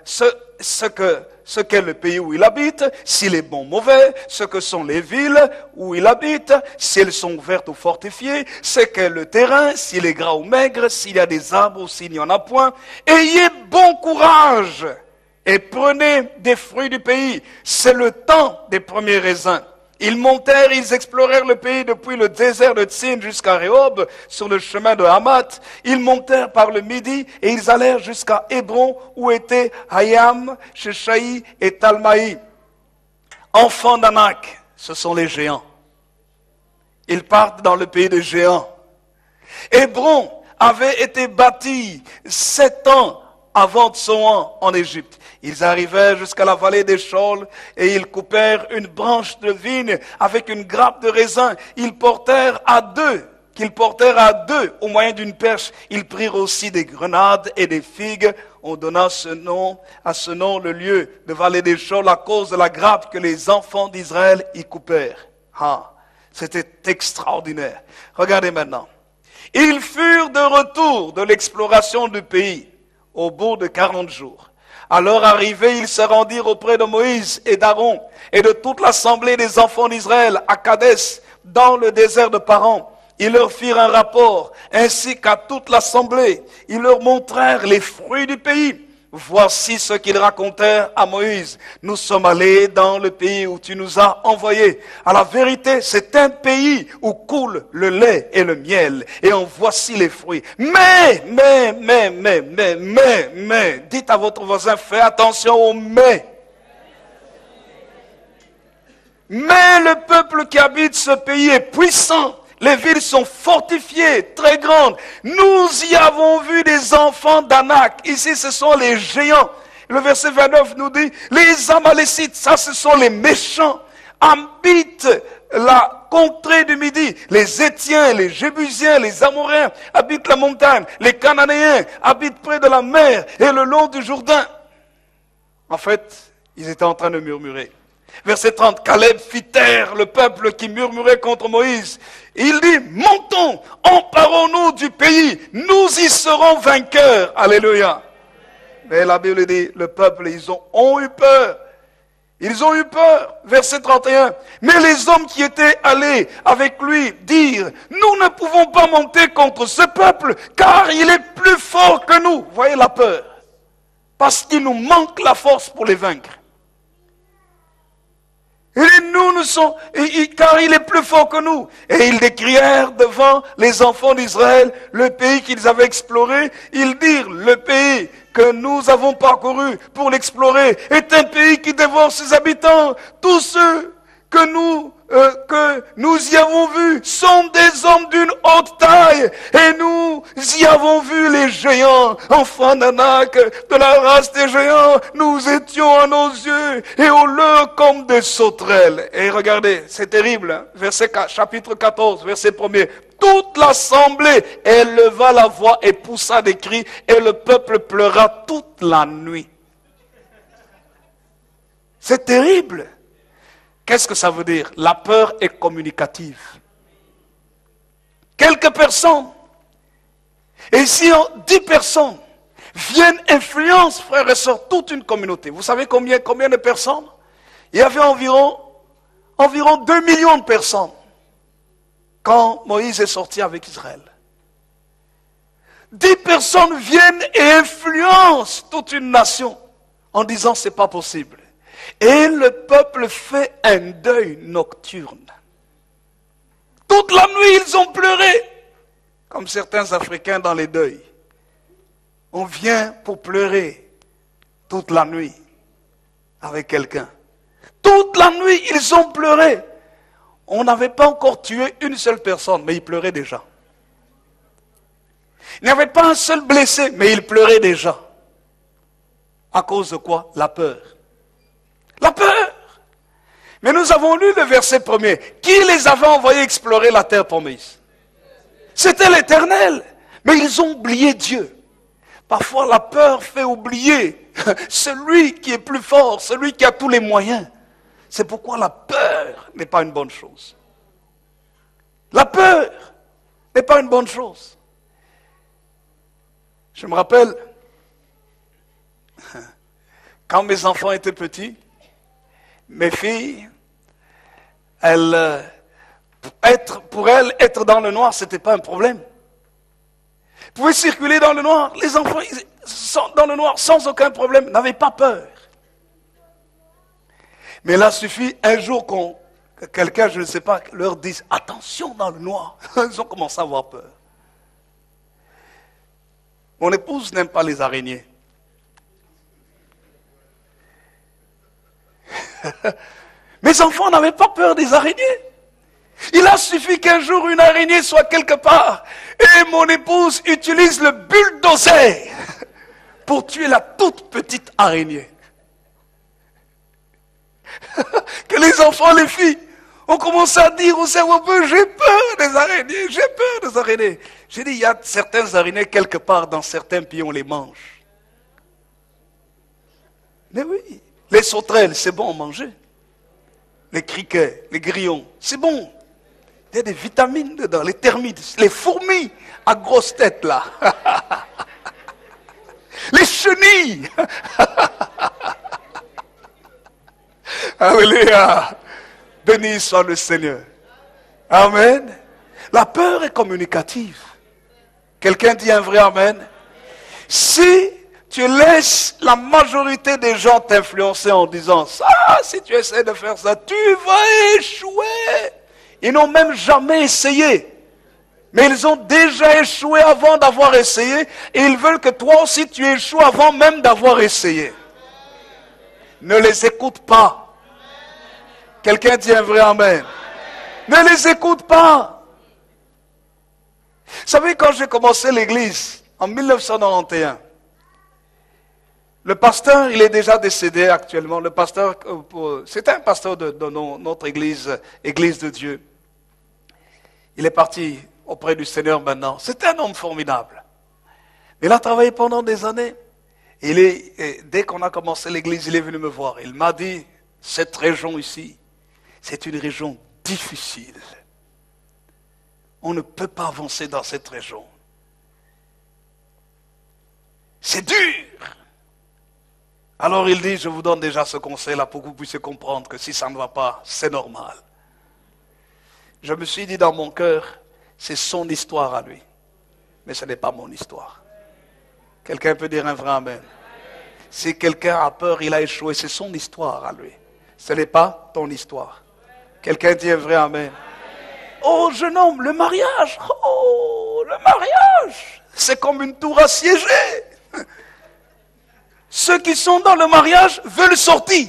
ce qu'est le pays où il habite, s'il est bon ou mauvais, ce que sont les villes où il habite, si elles sont ouvertes ou fortifiées, ce qu'est le terrain, s'il est gras ou maigre, s'il y a des arbres ou s'il n'y en a point. Ayez bon courage et prenez des fruits du pays. C'est le temps des premiers raisins. Ils montèrent, ils explorèrent le pays depuis le désert de Tsin jusqu'à Rehob, sur le chemin de Hamath. Ils montèrent par le midi et ils allèrent jusqu'à Hébron, où étaient Hayam, Sheshaï et Talmaï. Enfants d'Anak, ce sont les géants. Ils partent dans le pays des géants. Hébron avait été bâti 7 ans avant Tsoan en Égypte. Ils arrivèrent jusqu'à la vallée des Chol et ils coupèrent une branche de vigne avec une grappe de raisin. Qu'ils portèrent à deux au moyen d'une perche. Ils prirent aussi des grenades et des figues. On donna à ce nom le lieu de vallée des Chol à cause de la grappe que les enfants d'Israël y coupèrent. Ah, c'était extraordinaire. Regardez maintenant. Ils furent de retour de l'exploration du pays au bout de 40 jours. À leur arrivée, ils se rendirent auprès de Moïse et d'Aaron et de toute l'assemblée des enfants d'Israël à Kadès, dans le désert de Paran. Ils leur firent un rapport, ainsi qu'à toute l'assemblée. Ils leur montrèrent les fruits du pays. Voici ce qu'ils racontèrent à Moïse. Nous sommes allés dans le pays où tu nous as envoyés. À la vérité, c'est un pays où coule le lait et le miel. Et en voici les fruits. Mais, dites à votre voisin, fais attention au mais. Mais le peuple qui habite ce pays est puissant. Les villes sont fortifiées, très grandes. Nous y avons vu des enfants d'Anak. Ici, ce sont les géants. Le verset 29 nous dit, les Amalécites, ça ce sont les méchants, habitent la contrée du Midi. Les Étiens, les Jébusiens, les Amoréens habitent la montagne. Les Cananéens habitent près de la mer et le long du Jourdain. En fait, ils étaient en train de murmurer. Verset 30, Caleb fit taire le peuple qui murmurait contre Moïse. Il dit, montons, emparons-nous du pays, nous y serons vainqueurs. Alléluia. Mais la Bible dit, le peuple, ils ont eu peur. Ils ont eu peur. Verset 31. Mais les hommes qui étaient allés avec lui dirent, nous ne pouvons pas monter contre ce peuple, car il est plus fort que nous. Vous voyez la peur. Parce qu'il nous manque la force pour les vaincre. Car il est plus fort que nous. Et ils décrièrent devant les enfants d'Israël le pays qu'ils avaient exploré. Ils dirent, le pays que nous avons parcouru pour l'explorer est un pays qui dévore ses habitants. Tous ceux que nous y avons vus sont des hommes d'une haute taille. Et nous y avons vu les géants, enfants d'Anak, de la race des géants. Nous étions à nos yeux et aux leurs comme des sauterelles. Et regardez, c'est terrible. Hein? Chapitre 14, verset 1er. Toute l'assemblée éleva la voix et poussa des cris, et le peuple pleura toute la nuit. C'est terrible. Qu'est-ce que ça veut dire? La peur est communicative. Quelques personnes, et si 10 personnes viennent influencent, frères et sœurs, toute une communauté. Vous savez combien de personnes? Il y avait environ 2 millions de personnes quand Moïse est sorti avec Israël. 10 personnes viennent et influencent toute une nation en disant c'est pas possible. Et le peuple fait un deuil nocturne. Toute la nuit, ils ont pleuré. Comme certains Africains dans les deuils. On vient pour pleurer toute la nuit avec quelqu'un. Toute la nuit, ils ont pleuré. On n'avait pas encore tué une seule personne, mais ils pleuraient déjà. Il n'y avait pas un seul blessé, mais ils pleuraient déjà. À cause de quoi? La peur. La peur. Mais nous avons lu le verset 1er. Qui les avait envoyés explorer la terre promise? C'était l'Éternel. Mais ils ont oublié Dieu. Parfois la peur fait oublier celui qui est plus fort, celui qui a tous les moyens. C'est pourquoi la peur n'est pas une bonne chose. La peur n'est pas une bonne chose. Je me rappelle, quand mes enfants étaient petits, mes filles, pour elles, être dans le noir, ce n'était pas un problème. Elles pouvaient circuler dans le noir. Les enfants, ils sont dans le noir sans aucun problème, n'avaient pas peur. Mais là, suffit un jour qu'on que quelqu'un, je ne sais pas, leur dise « Attention dans le noir ». Ils ont commencé à avoir peur. Mon épouse n'aime pas les araignées. Mes enfants n'avaient pas peur des araignées. Il a suffi qu'un jour une araignée soit quelque part et mon épouse utilise le bulldozer pour tuer la toute petite araignée. Que les enfants, les filles, ont commencé à dire au cerveau, j'ai peur des araignées, j'ai peur des araignées. J'ai dit, il y a certaines araignées quelque part dans certains pays, on les mange. Mais oui, les sauterelles, c'est bon à manger. Les criquets, les grillons, c'est bon. Il y a des vitamines dedans, les termites, les fourmis à grosse tête là. Les chenilles. Alléluia. Béni soit le Seigneur. Amen. La peur est communicative. Quelqu'un dit un vrai amen. Si tu laisses la majorité des gens t'influencer en disant ça, si tu essaies de faire ça, tu vas échouer. Ils n'ont même jamais essayé. Mais ils ont déjà échoué avant d'avoir essayé. Et ils veulent que toi aussi tu échoues avant même d'avoir essayé. Ne les écoute pas. Quelqu'un dit un vrai amen. Ne les écoute pas. Vous savez, quand j'ai commencé l'église en 1991, le pasteur, il est déjà décédé actuellement. Le pasteur, c'était un pasteur de notre église, Église de Dieu. Il est parti auprès du Seigneur maintenant. C'était un homme formidable. Il a travaillé pendant des années. Et dès qu'on a commencé l'église, il est venu me voir. Il m'a dit, cette région ici, c'est une région difficile. On ne peut pas avancer dans cette région. C'est dur. Alors il dit, je vous donne déjà ce conseil-là pour que vous puissiez comprendre que si ça ne va pas, c'est normal. Je me suis dit dans mon cœur, c'est son histoire à lui. Mais ce n'est pas mon histoire. Quelqu'un peut dire un vrai amen. Si quelqu'un a peur, il a échoué, c'est son histoire à lui. Ce n'est pas ton histoire. Quelqu'un dit un vrai amen. Oh jeune homme, le mariage. Oh, le mariage. C'est comme une tour assiégée. Ceux qui sont dans le mariage veulent sortir.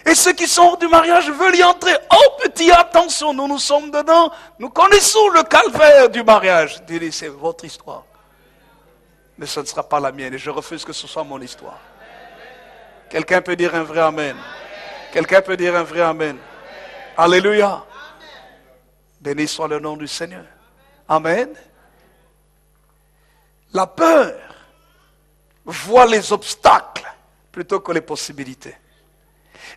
Et ceux qui sont hors du mariage veulent y entrer. Oh petit, attention, nous sommes dedans. Nous connaissons le calvaire du mariage. Dieu dit, c'est votre histoire. Mais ce ne sera pas la mienne. Et je refuse que ce soit mon histoire. Quelqu'un peut dire un vrai amen. Quelqu'un peut dire un vrai amen. Alléluia. Béni soit le nom du Seigneur. Amen. La peur voit les obstacles plutôt que les possibilités.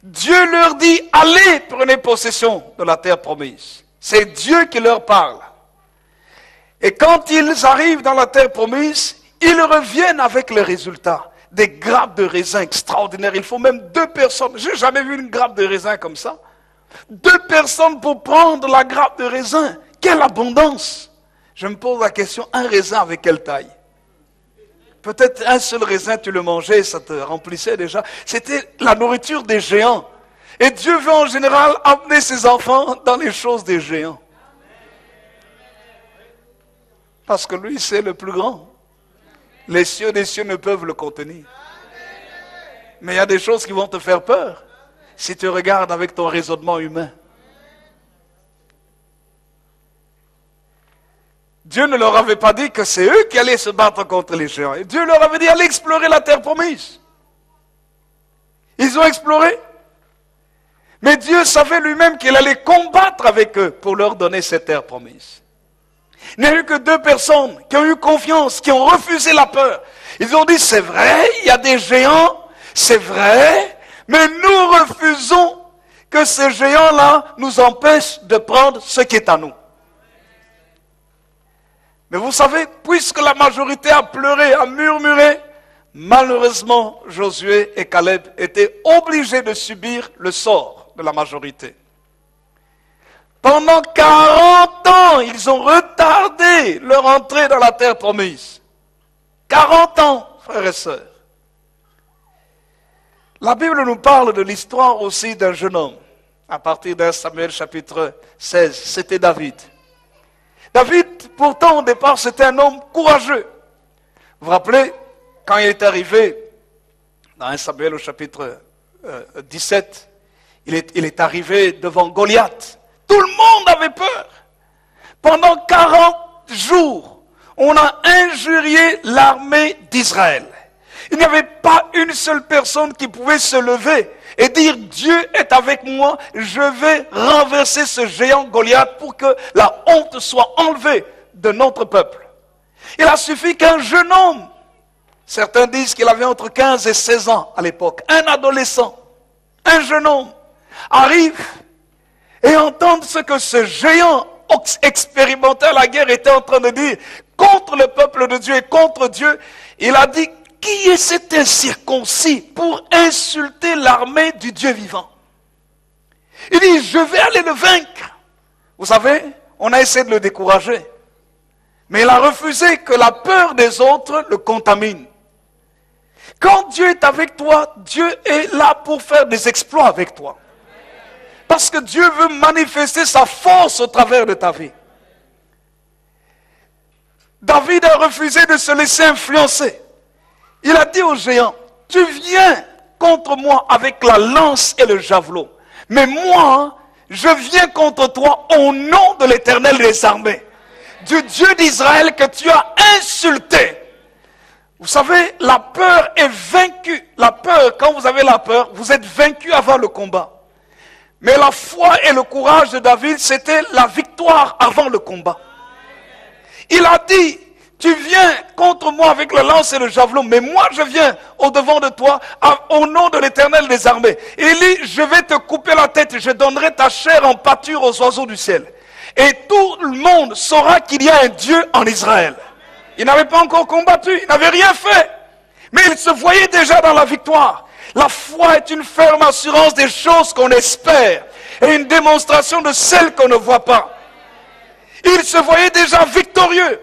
Dieu leur dit, allez, prenez possession de la terre promise. C'est Dieu qui leur parle. Et quand ils arrivent dans la terre promise, ils reviennent avec les résultats. Des grappes de raisin extraordinaires. Il faut même 2 personnes. Je n'ai jamais vu une grappe de raisin comme ça. 2 personnes pour prendre la grappe de raisin. Quelle abondance! Je me pose la question, un raisin avec quelle taille? Peut-être un seul raisin, tu le mangeais, ça te remplissait déjà. C'était la nourriture des géants. Et Dieu veut en général amener ses enfants dans les choses des géants. Parce que lui, c'est le plus grand. Les cieux des cieux ne peuvent le contenir. Mais il y a des choses qui vont te faire peur si tu regardes avec ton raisonnement humain. Dieu ne leur avait pas dit que c'est eux qui allaient se battre contre les géants. Et Dieu leur avait dit, allez explorer la terre promise. Ils ont exploré. Mais Dieu savait lui-même qu'il allait combattre avec eux pour leur donner cette terre promise. Il n'y a eu que 2 personnes qui ont eu confiance, qui ont refusé la peur. Ils ont dit, c'est vrai, il y a des géants, c'est vrai, mais nous refusons que ces géants-là nous empêchent de prendre ce qui est à nous. Mais vous savez, puisque la majorité a pleuré, a murmuré, malheureusement, Josué et Caleb étaient obligés de subir le sort de la majorité. Pendant 40 ans, ils ont retardé leur entrée dans la terre promise. 40 ans, frères et sœurs. La Bible nous parle de l'histoire aussi d'un jeune homme à partir d'un Samuel chapitre 16, c'était David. David, pourtant, au départ, c'était un homme courageux. Vous vous rappelez, quand il est arrivé dans 1 Samuel au chapitre 17, il est arrivé devant Goliath. Tout le monde avait peur. Pendant 40 jours, on a injurié l'armée d'Israël. Il n'y avait pas une seule personne qui pouvait se lever et dire « Dieu est avec moi, je vais renverser ce géant Goliath pour que la honte soit enlevée de notre peuple. » Il a suffi qu'un jeune homme, certains disent qu'il avait entre 15 et 16 ans à l'époque, un adolescent, un jeune homme, arrive et entende ce que ce géant expérimenté à la guerre était en train de dire contre le peuple de Dieu et contre Dieu. Il a dit: qui est cet incirconcis pour insulter l'armée du Dieu vivant? Il dit: je vais aller le vaincre. Vous savez, on a essayé de le décourager, mais il a refusé que la peur des autres le contamine. Quand Dieu est avec toi, Dieu est là pour faire des exploits avec toi. Parce que Dieu veut manifester sa force au travers de ta vie. David a refusé de se laisser influencer. Il a dit au géant: tu viens contre moi avec la lance et le javelot. Mais moi, je viens contre toi au nom de l'Éternel des armées, du Dieu d'Israël que tu as insulté. Vous savez, la peur est vaincue. La peur, quand vous avez la peur, vous êtes vaincu avant le combat. Mais la foi et le courage de David, c'était la victoire avant le combat. Il a dit: tu viens contre moi avec la lance et le javelot, mais moi je viens au-devant de toi au nom de l'Éternel des armées. Il dit: je vais te couper la tête et je donnerai ta chair en pâture aux oiseaux du ciel. Et tout le monde saura qu'il y a un Dieu en Israël. Il n'avait pas encore combattu, il n'avait rien fait. Mais il se voyait déjà dans la victoire. La foi est une ferme assurance des choses qu'on espère et une démonstration de celles qu'on ne voit pas. Il se voyait déjà victorieux.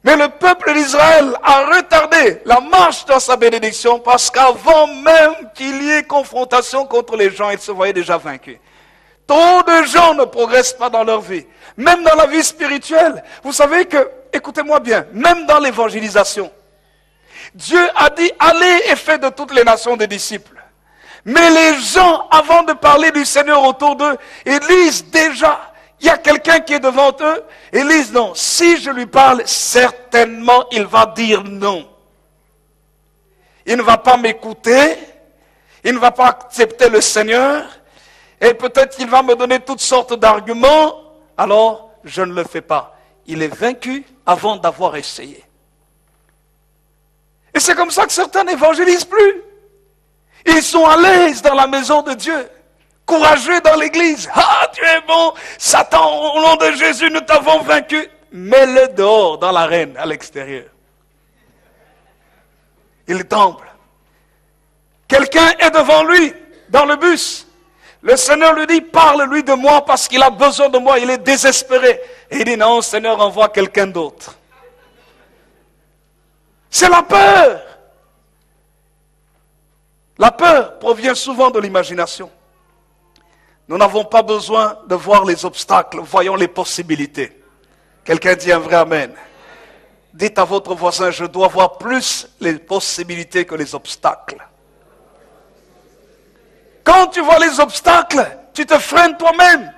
Mais le peuple d'Israël a retardé la marche dans sa bénédiction parce qu'avant même qu'il y ait confrontation contre les gens, il se voyait déjà vaincu. Trop de gens ne progressent pas dans leur vie. Même dans la vie spirituelle. Vous savez que, écoutez-moi bien, même dans l'évangélisation, Dieu a dit: allez et faites de toutes les nations des disciples. Mais les gens, avant de parler du Seigneur autour d'eux, ils lisent déjà. Il y a quelqu'un qui est devant eux, et ils disent: non, si je lui parle, certainement il va dire non. Il ne va pas m'écouter, il ne va pas accepter le Seigneur, et peut-être qu'il va me donner toutes sortes d'arguments, alors je ne le fais pas. Il est vaincu avant d'avoir essayé. Et c'est comme ça que certains n'évangélisent plus. Ils sont à l'aise dans la maison de Dieu, courageux dans l'église. Ah, tu es bon, Satan, au nom de Jésus, nous t'avons vaincu. Mets-le dehors, dans l'arène, à l'extérieur. Il tremble. Quelqu'un est devant lui, dans le bus. Le Seigneur lui dit: parle-lui de moi parce qu'il a besoin de moi, il est désespéré. Et il dit: non, Seigneur, envoie quelqu'un d'autre. C'est la peur. La peur provient souvent de l'imagination. Nous n'avons pas besoin de voir les obstacles, voyons les possibilités. Quelqu'un dit un vrai amen. Dites à votre voisin: je dois voir plus les possibilités que les obstacles. Quand tu vois les obstacles, tu te freines toi-même.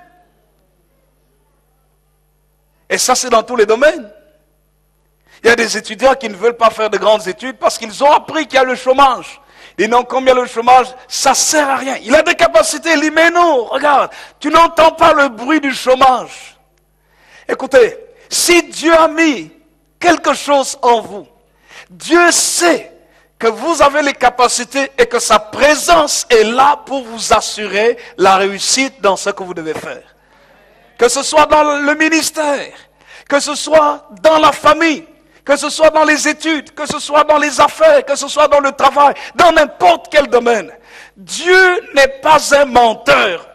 Et ça, c'est dans tous les domaines. Il y a des étudiants qui ne veulent pas faire de grandes études parce qu'ils ont appris qu'il y a le chômage. Ils n'ont combien le chômage, ça ne sert à rien. Il a des capacités, il dit: mais non, regarde, tu n'entends pas le bruit du chômage. Écoutez, si Dieu a mis quelque chose en vous, Dieu sait que vous avez les capacités et que sa présence est là pour vous assurer la réussite dans ce que vous devez faire. Que ce soit dans le ministère, que ce soit dans la famille, que ce soit dans les études, que ce soit dans les affaires, que ce soit dans le travail, dans n'importe quel domaine. Dieu n'est pas un menteur.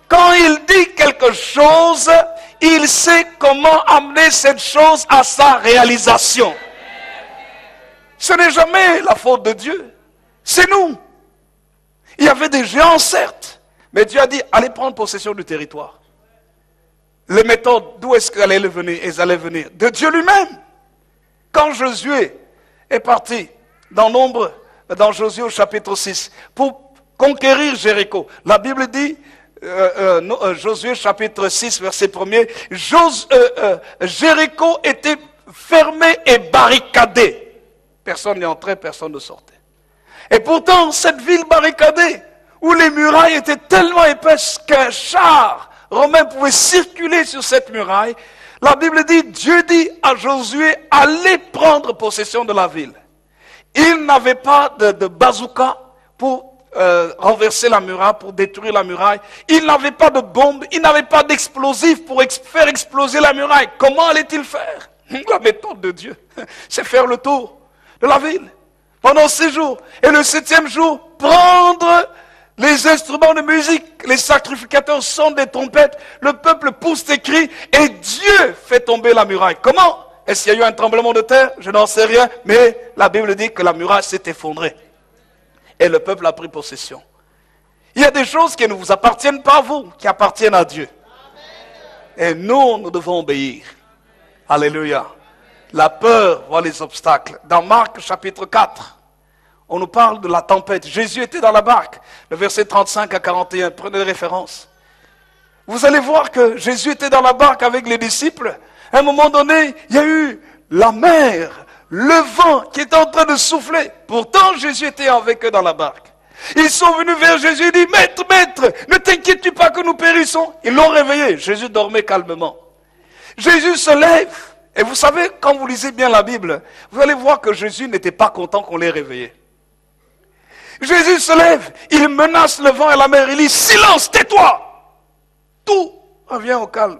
Quand il dit quelque chose, il sait comment amener cette chose à sa réalisation. Ce n'est jamais la faute de Dieu. C'est nous. Il y avait des géants, certes, Mais Dieu a dit, allez prendre possession du territoire. Les méthodes, d'où est-ce qu'elles allaient venir? Elles allaient venir de Dieu lui-même. Quand Josué est parti dans Nombre, dans Josué au chapitre 6, pour conquérir Jéricho, la Bible dit, Josué chapitre 6, verset 1er, Jéricho était fermé et barricadé. Personne n'y entrait, personne ne sortait. Et pourtant, cette ville barricadée, où les murailles étaient tellement épaisses qu'un char romain pouvait circuler sur cette muraille, la Bible dit, Dieu dit à Josué, allez prendre possession de la ville. Il n'avait pas de bazooka pour renverser la muraille, pour détruire la muraille. Il n'avait pas de bombe, il n'avait pas d'explosifs pour faire exploser la muraille. Comment allait-il faire? La méthode de Dieu, c'est faire le tour de la ville pendant 6 jours. Et le 7e jour, prendre les instruments de musique, les sacrificateurs sonnent des trompettes, le peuple pousse des cris et Dieu fait tomber la muraille. Comment? Est-ce qu'il y a eu un tremblement de terre? Je n'en sais rien, mais la Bible dit que la muraille s'est effondrée. Et le peuple a pris possession. Il y a des choses qui ne vous appartiennent pas à vous, qui appartiennent à Dieu. Et nous devons obéir. Alléluia. La peur voit les obstacles. Dans Marc chapitre 4, on nous parle de la tempête. Jésus était dans la barque. Le verset 35 à 41, prenez les références. Vous allez voir que Jésus était dans la barque avec les disciples. À un moment donné, il y a eu la mer, le vent qui était en train de souffler. Pourtant, Jésus était avec eux dans la barque. Ils sont venus vers Jésus et dit, Maître, Maître, ne t'inquiètes-tu pas que nous périssons? Ils l'ont réveillé. Jésus dormait calmement. Jésus se lève. Et vous savez, quand vous lisez bien la Bible, vous allez voir que Jésus n'était pas content qu'on l'ait réveillé. Jésus se lève, il menace le vent et la mer, il dit, silence, tais-toi! Tout revient au calme.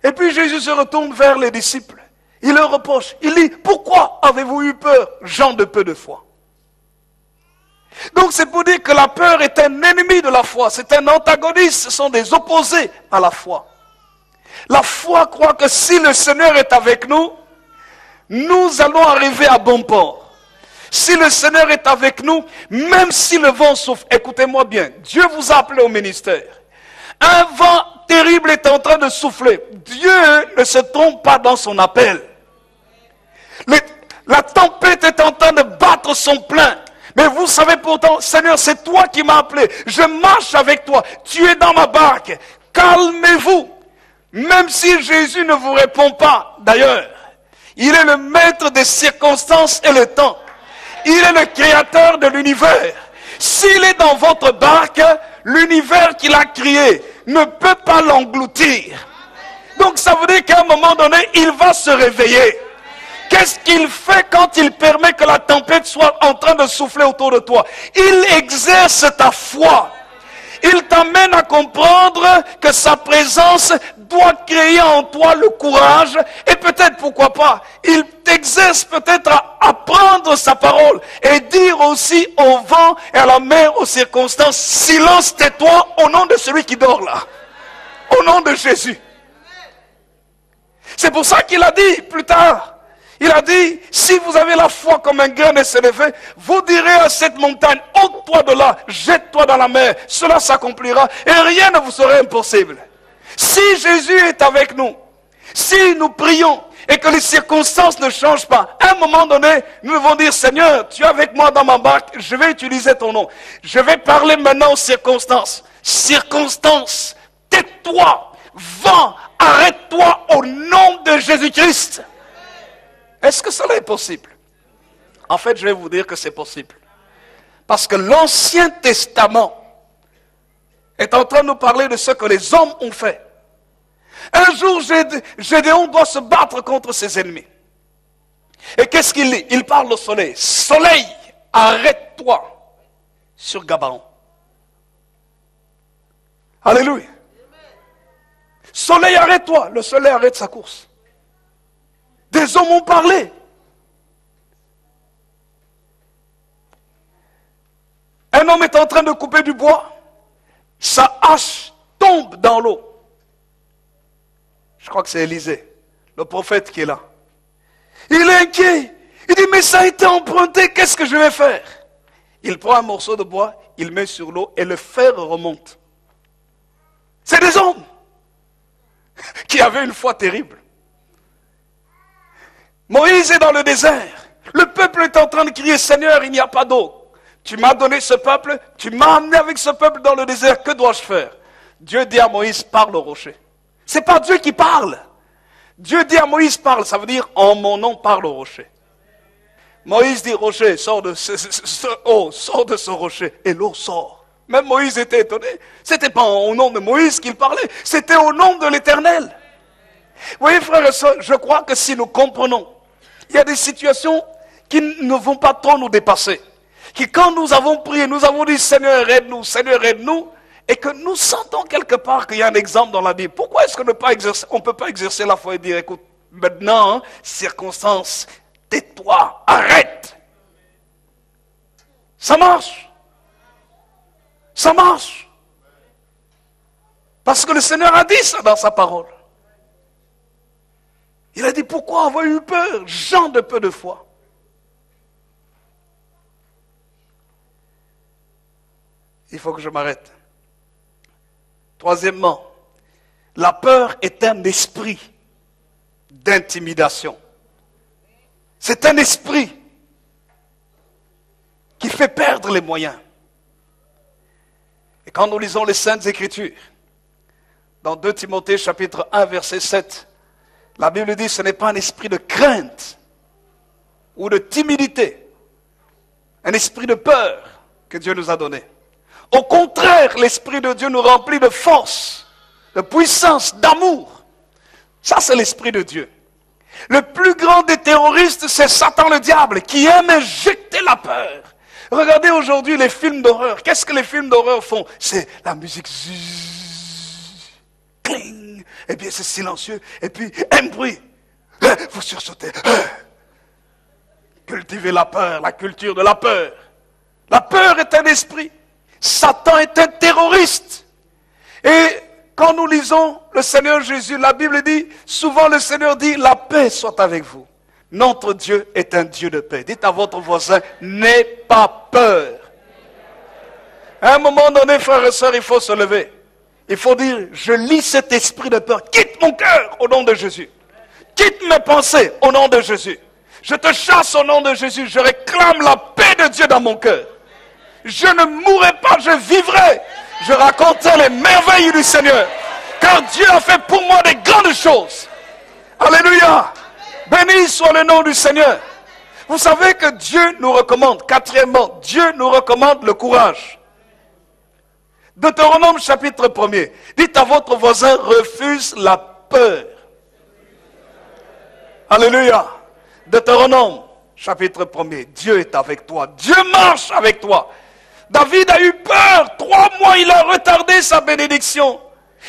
Et puis Jésus se retourne vers les disciples. Il leur reproche, il dit, pourquoi avez-vous eu peur, gens de peu de foi? Donc c'est pour dire que la peur est un ennemi de la foi, c'est un antagoniste, ce sont des opposés à la foi. La foi croit que si le Seigneur est avec nous, nous allons arriver à bon port. Si le Seigneur est avec nous, même si le vent souffle, écoutez-moi bien, Dieu vous a appelé au ministère. Un vent terrible est en train de souffler. Dieu ne se trompe pas dans son appel. La tempête est en train de battre son plein. Mais vous savez pourtant, Seigneur, c'est toi qui m'as appelé. Je marche avec toi. Tu es dans ma barque. Calmez-vous. Même si Jésus ne vous répond pas, d'ailleurs, il est le maître des circonstances et le temps. Il est le créateur de l'univers. S'il est dans votre barque, l'univers qu'il a créé ne peut pas l'engloutir. Donc ça veut dire qu'à un moment donné, il va se réveiller. Qu'est-ce qu'il fait quand il permet que la tempête soit en train de souffler autour de toi? Il exerce ta foi. Il t'amène à comprendre que sa présence doit créer en toi le courage et peut-être, pourquoi pas, il t'exerce peut-être à apprendre sa parole et dire aussi au vent et à la mer, aux circonstances, silence, tais-toi au nom de celui qui dort là, au nom de Jésus. C'est pour ça qu'il a dit plus tard, il a dit, si vous avez la foi comme un grain de sénévé, vous direz à cette montagne, ôte-toi de là, jette-toi dans la mer, cela s'accomplira et rien ne vous sera impossible. Si Jésus est avec nous, si nous prions et que les circonstances ne changent pas, à un moment donné, nous devons dire, Seigneur, tu es avec moi dans ma barque, je vais utiliser ton nom. Je vais parler maintenant aux circonstances. Circonstances, tais-toi, vent, arrête-toi au nom de Jésus-Christ. Est-ce que cela est possible? En fait, je vais vous dire que c'est possible. Parce que l'Ancien Testament est en train de nous parler de ce que les hommes ont fait. Un jour, Gédéon doit se battre contre ses ennemis. Et qu'est-ce qu'il dit? Il parle au soleil. Soleil, arrête-toi sur Gabaon. Alléluia. Soleil, arrête-toi. Le soleil arrête sa course. Des hommes ont parlé. Un homme est en train de couper du bois. Sa hache tombe dans l'eau. Je crois que c'est Élisée, le prophète qui est là. Il est inquiet. Il dit, mais ça a été emprunté, qu'est-ce que je vais faire? Il prend un morceau de bois, il met sur l'eau et le fer remonte. C'est des hommes qui avaient une foi terrible. Moïse est dans le désert. Le peuple est en train de crier, Seigneur, il n'y a pas d'eau. Tu m'as donné ce peuple, tu m'as amené avec ce peuple dans le désert, que dois-je faire? Dieu dit à Moïse, parle au rocher. C'est pas Dieu qui parle. Dieu dit à Moïse, parle, ça veut dire, en mon nom, parle au rocher. Moïse dit, rocher, sors de ce rocher. Et l'eau sort. Même Moïse était étonné. C'était pas au nom de Moïse qu'il parlait, c'était au nom de l'Éternel. Vous voyez, frères et sœurs, je crois que si nous comprenons, il y a des situations qui ne vont pas trop nous dépasser. Qui, quand nous avons prié, nous avons dit, Seigneur, aide-nous, et que nous sentons quelque part qu'il y a un exemple dans la Bible. Pourquoi est-ce qu'on ne peut pas exercer la foi et dire, écoute, maintenant, circonstance, tais-toi, arrête. Ça marche. Ça marche. Parce que le Seigneur a dit ça dans sa parole. Il a dit, pourquoi avoir eu peur, gens de peu de foi? Il faut que je m'arrête. Troisièmement, la peur est un esprit d'intimidation. C'est un esprit qui fait perdre les moyens. Et quand nous lisons les Saintes Écritures, dans 2 Timothée chapitre 1 verset 7, la Bible dit, ce n'est pas un esprit de crainte ou de timidité, un esprit de peur que Dieu nous a donné. Au contraire, l'Esprit de Dieu nous remplit de force, de puissance, d'amour. Ça, c'est l'Esprit de Dieu. Le plus grand des terroristes, c'est Satan le diable, qui aime injecter la peur. Regardez aujourd'hui les films d'horreur. Qu'est-ce que les films d'horreur font? C'est la musique zzz, cling, et puis c'est silencieux, et puis un bruit. Vous sursautez. Cultivez la peur, la culture de la peur. La peur est un esprit. Satan est un terroriste. Et quand nous lisons le Seigneur Jésus, la Bible dit, souvent le Seigneur dit, la paix soit avec vous. Notre Dieu est un Dieu de paix. Dites à votre voisin, n'aie pas peur. À un moment donné, frères et sœurs, il faut se lever. Il faut dire, je lis cet esprit de peur. Quitte mon cœur au nom de Jésus. Quitte mes pensées au nom de Jésus. Je te chasse au nom de Jésus. Je réclame la paix de Dieu dans mon cœur. Je ne mourrai pas, je vivrai. Je raconterai les merveilles du Seigneur. Car Dieu a fait pour moi des grandes choses. Alléluia. Béni soit le nom du Seigneur. Vous savez que Dieu nous recommande, quatrièmement, Dieu nous recommande le courage. Deutéronome chapitre 1er. Dites à votre voisin, refuse la peur. Alléluia. Deutéronome chapitre 1er. Dieu est avec toi. Dieu marche avec toi. David a eu peur. 3 mois, il a retardé sa bénédiction.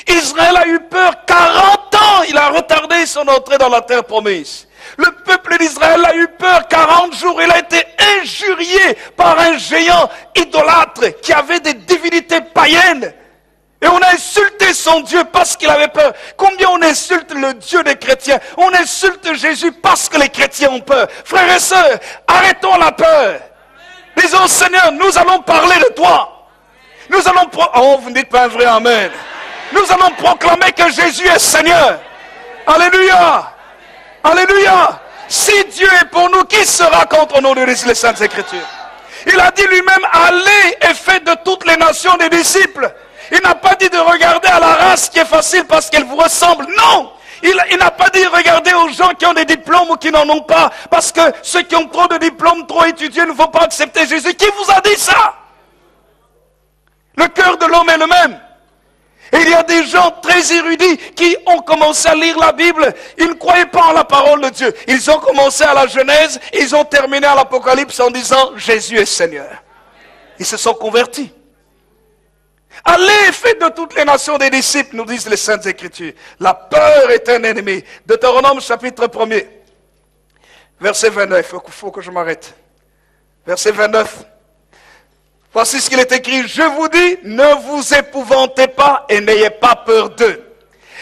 Israël a eu peur. 40 ans, il a retardé son entrée dans la terre promise. Le peuple d'Israël a eu peur. 40 jours, il a été injurié par un géant idolâtre qui avait des divinités païennes. Et on a insulté son Dieu parce qu'il avait peur. Combien on insulte le Dieu des chrétiens? On insulte Jésus parce que les chrétiens ont peur. Frères et sœurs, arrêtons la peur. Disons, Seigneur, nous allons parler de toi. Nous allons... Oh, vous ne dites pas un vrai amen. Nous allons proclamer que Jésus est Seigneur. Alléluia. Alléluia. Si Dieu est pour nous, qui sera contre nous, disent les Saintes Écritures? Il a dit lui-même, allez et faites de toutes les nations des disciples. Il n'a pas dit de regarder à la race qui est facile parce qu'elle vous ressemble. Non. Il n'a pas dit regardez aux gens qui ont des diplômes ou qui n'en ont pas. Parce que ceux qui ont trop de diplômes, trop étudiés, ne vont pas accepter Jésus. Qui vous a dit ça? Le cœur de l'homme est le même. Et il y a des gens très érudits qui ont commencé à lire la Bible. Ils ne croyaient pas en la parole de Dieu. Ils ont commencé à la Genèse, ils ont terminé à l'Apocalypse en disant Jésus est Seigneur. Ils se sont convertis. Allez et faites de toutes les nations des disciples, nous disent les Saintes Écritures. La peur est un ennemi. Deutéronome chapitre 1er, verset 29. Il faut que je m'arrête. Verset 29. Voici ce qu'il est écrit. Je vous dis, ne vous épouvantez pas et n'ayez pas peur d'eux.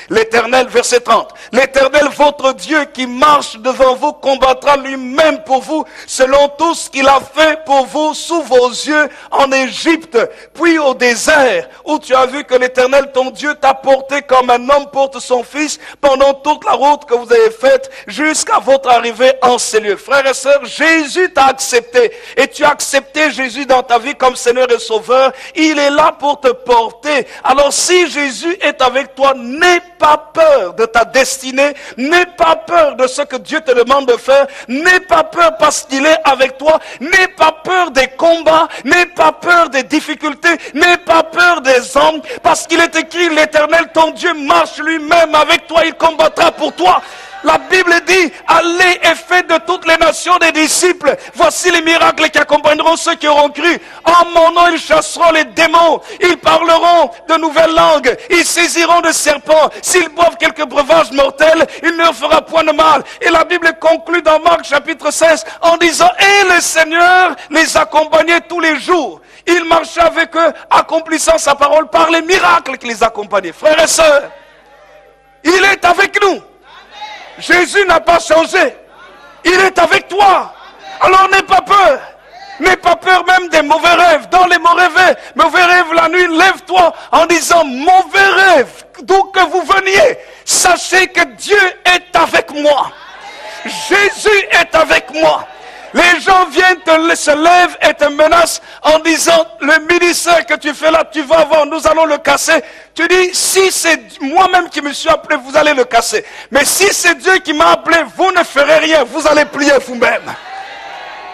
L'Éternel, verset 30, l'Éternel votre Dieu qui marche devant vous combattra lui-même pour vous selon tout ce qu'il a fait pour vous sous vos yeux en Égypte, puis au désert où tu as vu que l'Éternel ton Dieu t'a porté comme un homme porte son fils pendant toute la route que vous avez faite jusqu'à votre arrivée en ces lieux. Frères et sœurs, Jésus t'a accepté et tu as accepté Jésus dans ta vie comme Seigneur et Sauveur. Il est là pour te porter. Alors si Jésus est avec toi, n'aie pas peur de ta destinée, n'aie pas peur de ce que Dieu te demande de faire, n'aie pas peur parce qu'il est avec toi, n'aie pas peur des combats, n'aie pas peur des difficultés, n'aie pas peur des hommes, parce qu'il est écrit, l'Éternel ton Dieu marche lui-même avec toi, il combattra pour toi. La Bible dit, allez et faites de toutes les nations des disciples. Voici les miracles qui accompagneront ceux qui auront cru. En mon nom, ils chasseront les démons. Ils parleront de nouvelles langues. Ils saisiront de serpents. S'ils boivent quelques breuvages mortels, il ne leur fera point de mal. Et la Bible conclut dans Marc chapitre 16 en disant, et le Seigneur les accompagnait tous les jours. Il marchait avec eux, accomplissant sa parole par les miracles qui les accompagnaient. Frères et sœurs, il est avec nous. Jésus n'a pas changé. Il est avec toi. Alors n'aie pas peur. N'aie pas peur même des mauvais rêves. Dans les mauvais rêves la nuit, lève-toi en disant, mauvais rêve, d'où que vous veniez, sachez que Dieu est avec moi. Jésus est avec moi. Les gens viennent, se lèvent et te menacent en disant, le ministère que tu fais là, tu vas avoir, nous allons le casser. Tu dis, si c'est moi-même qui me suis appelé, vous allez le casser. Mais si c'est Dieu qui m'a appelé, vous ne ferez rien, vous allez plier vous-même.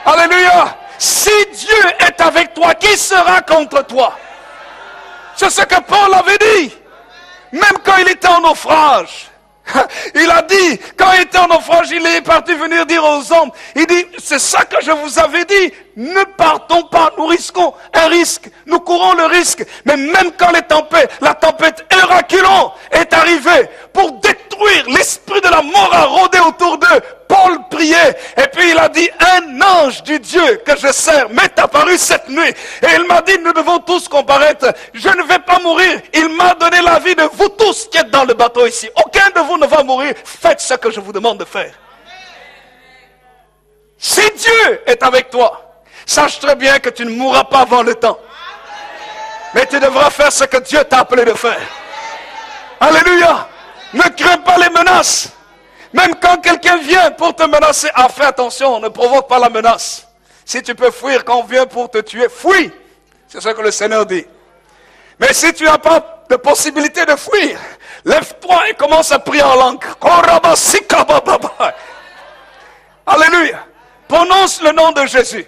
Alléluia. Si Dieu est avec toi, qui sera contre toi? C'est ce que Paul avait dit. Même quand il était en naufrage. Il a dit, quand il était en naufrage, il est parti venir dire aux hommes, il dit, c'est ça que je vous avais dit, ne partons pas, nous risquons un risque, nous courons le risque, mais même quand la tempête Héraclon est arrivée pour détruire, l'esprit de la mort a rôdé autour d'eux, Paul priait, et puis il a dit, un ange du Dieu que je sers m'est apparu cette nuit, et il m'a dit, nous devons tous comparaître, je ne vais pas mourir, il m'a donné la vie de vous tous qui êtes dans le bateau ici, aucun de vous ne va mourir, faites ce que je vous demande de faire. Si Dieu est avec toi, sache très bien que tu ne mourras pas avant le temps, mais tu devras faire ce que Dieu t'a appelé de faire. Alléluia. Ne crains pas les menaces. Même quand quelqu'un vient pour te menacer, fais attention, ne provoque pas la menace. Si tu peux fuir quand on vient pour te tuer, fuis. C'est ce que le Seigneur dit. Mais si tu n'as pas de possibilité de fuir, lève-toi et commence à prier en langue. Alléluia. Prononce le nom de Jésus.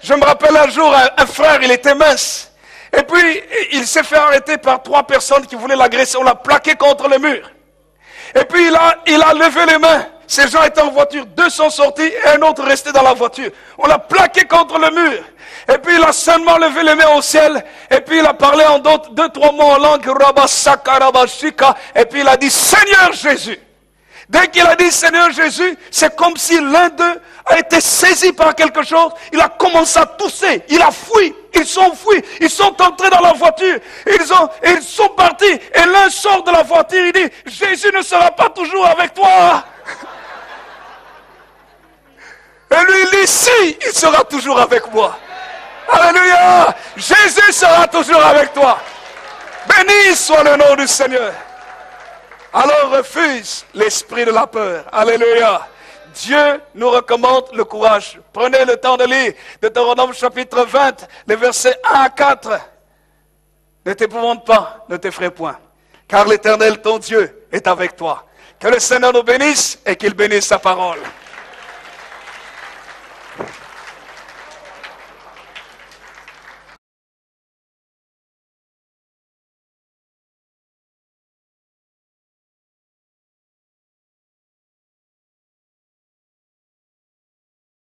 Je me rappelle un jour, un frère, il était mince. Et puis, il s'est fait arrêter par 3 personnes qui voulaient l'agresser. On l'a plaqué contre le mur. Et puis il a levé les mains. Ces gens étaient en voiture, 2 sont sortis et un autre restait dans la voiture. On l'a plaqué contre le mur. Et puis il a seulement levé les mains au ciel. Et puis il a parlé en d'autres 2-3 mots en langue. Et puis il a dit, Seigneur Jésus. Dès qu'il a dit Seigneur Jésus, c'est comme si l'un d'eux a été saisi par quelque chose. Il a commencé à tousser. Il a fui. Ils sont fuis. Ils sont entrés dans la voiture. Ils sont partis. Et l'un sort de la voiture. Il dit, Jésus ne sera pas toujours avec toi. Et lui, il dit, si, il sera toujours avec moi. Alléluia. Jésus sera toujours avec toi. Béni soit le nom du Seigneur. Alors refuse l'esprit de la peur. Alléluia. Dieu nous recommande le courage. Prenez le temps de lire Deutéronome chapitre 20, les versets 1 à 4. Ne t'épouvante pas, ne t'effraie point, car l'Éternel ton Dieu est avec toi. Que le Seigneur nous bénisse et qu'il bénisse sa parole.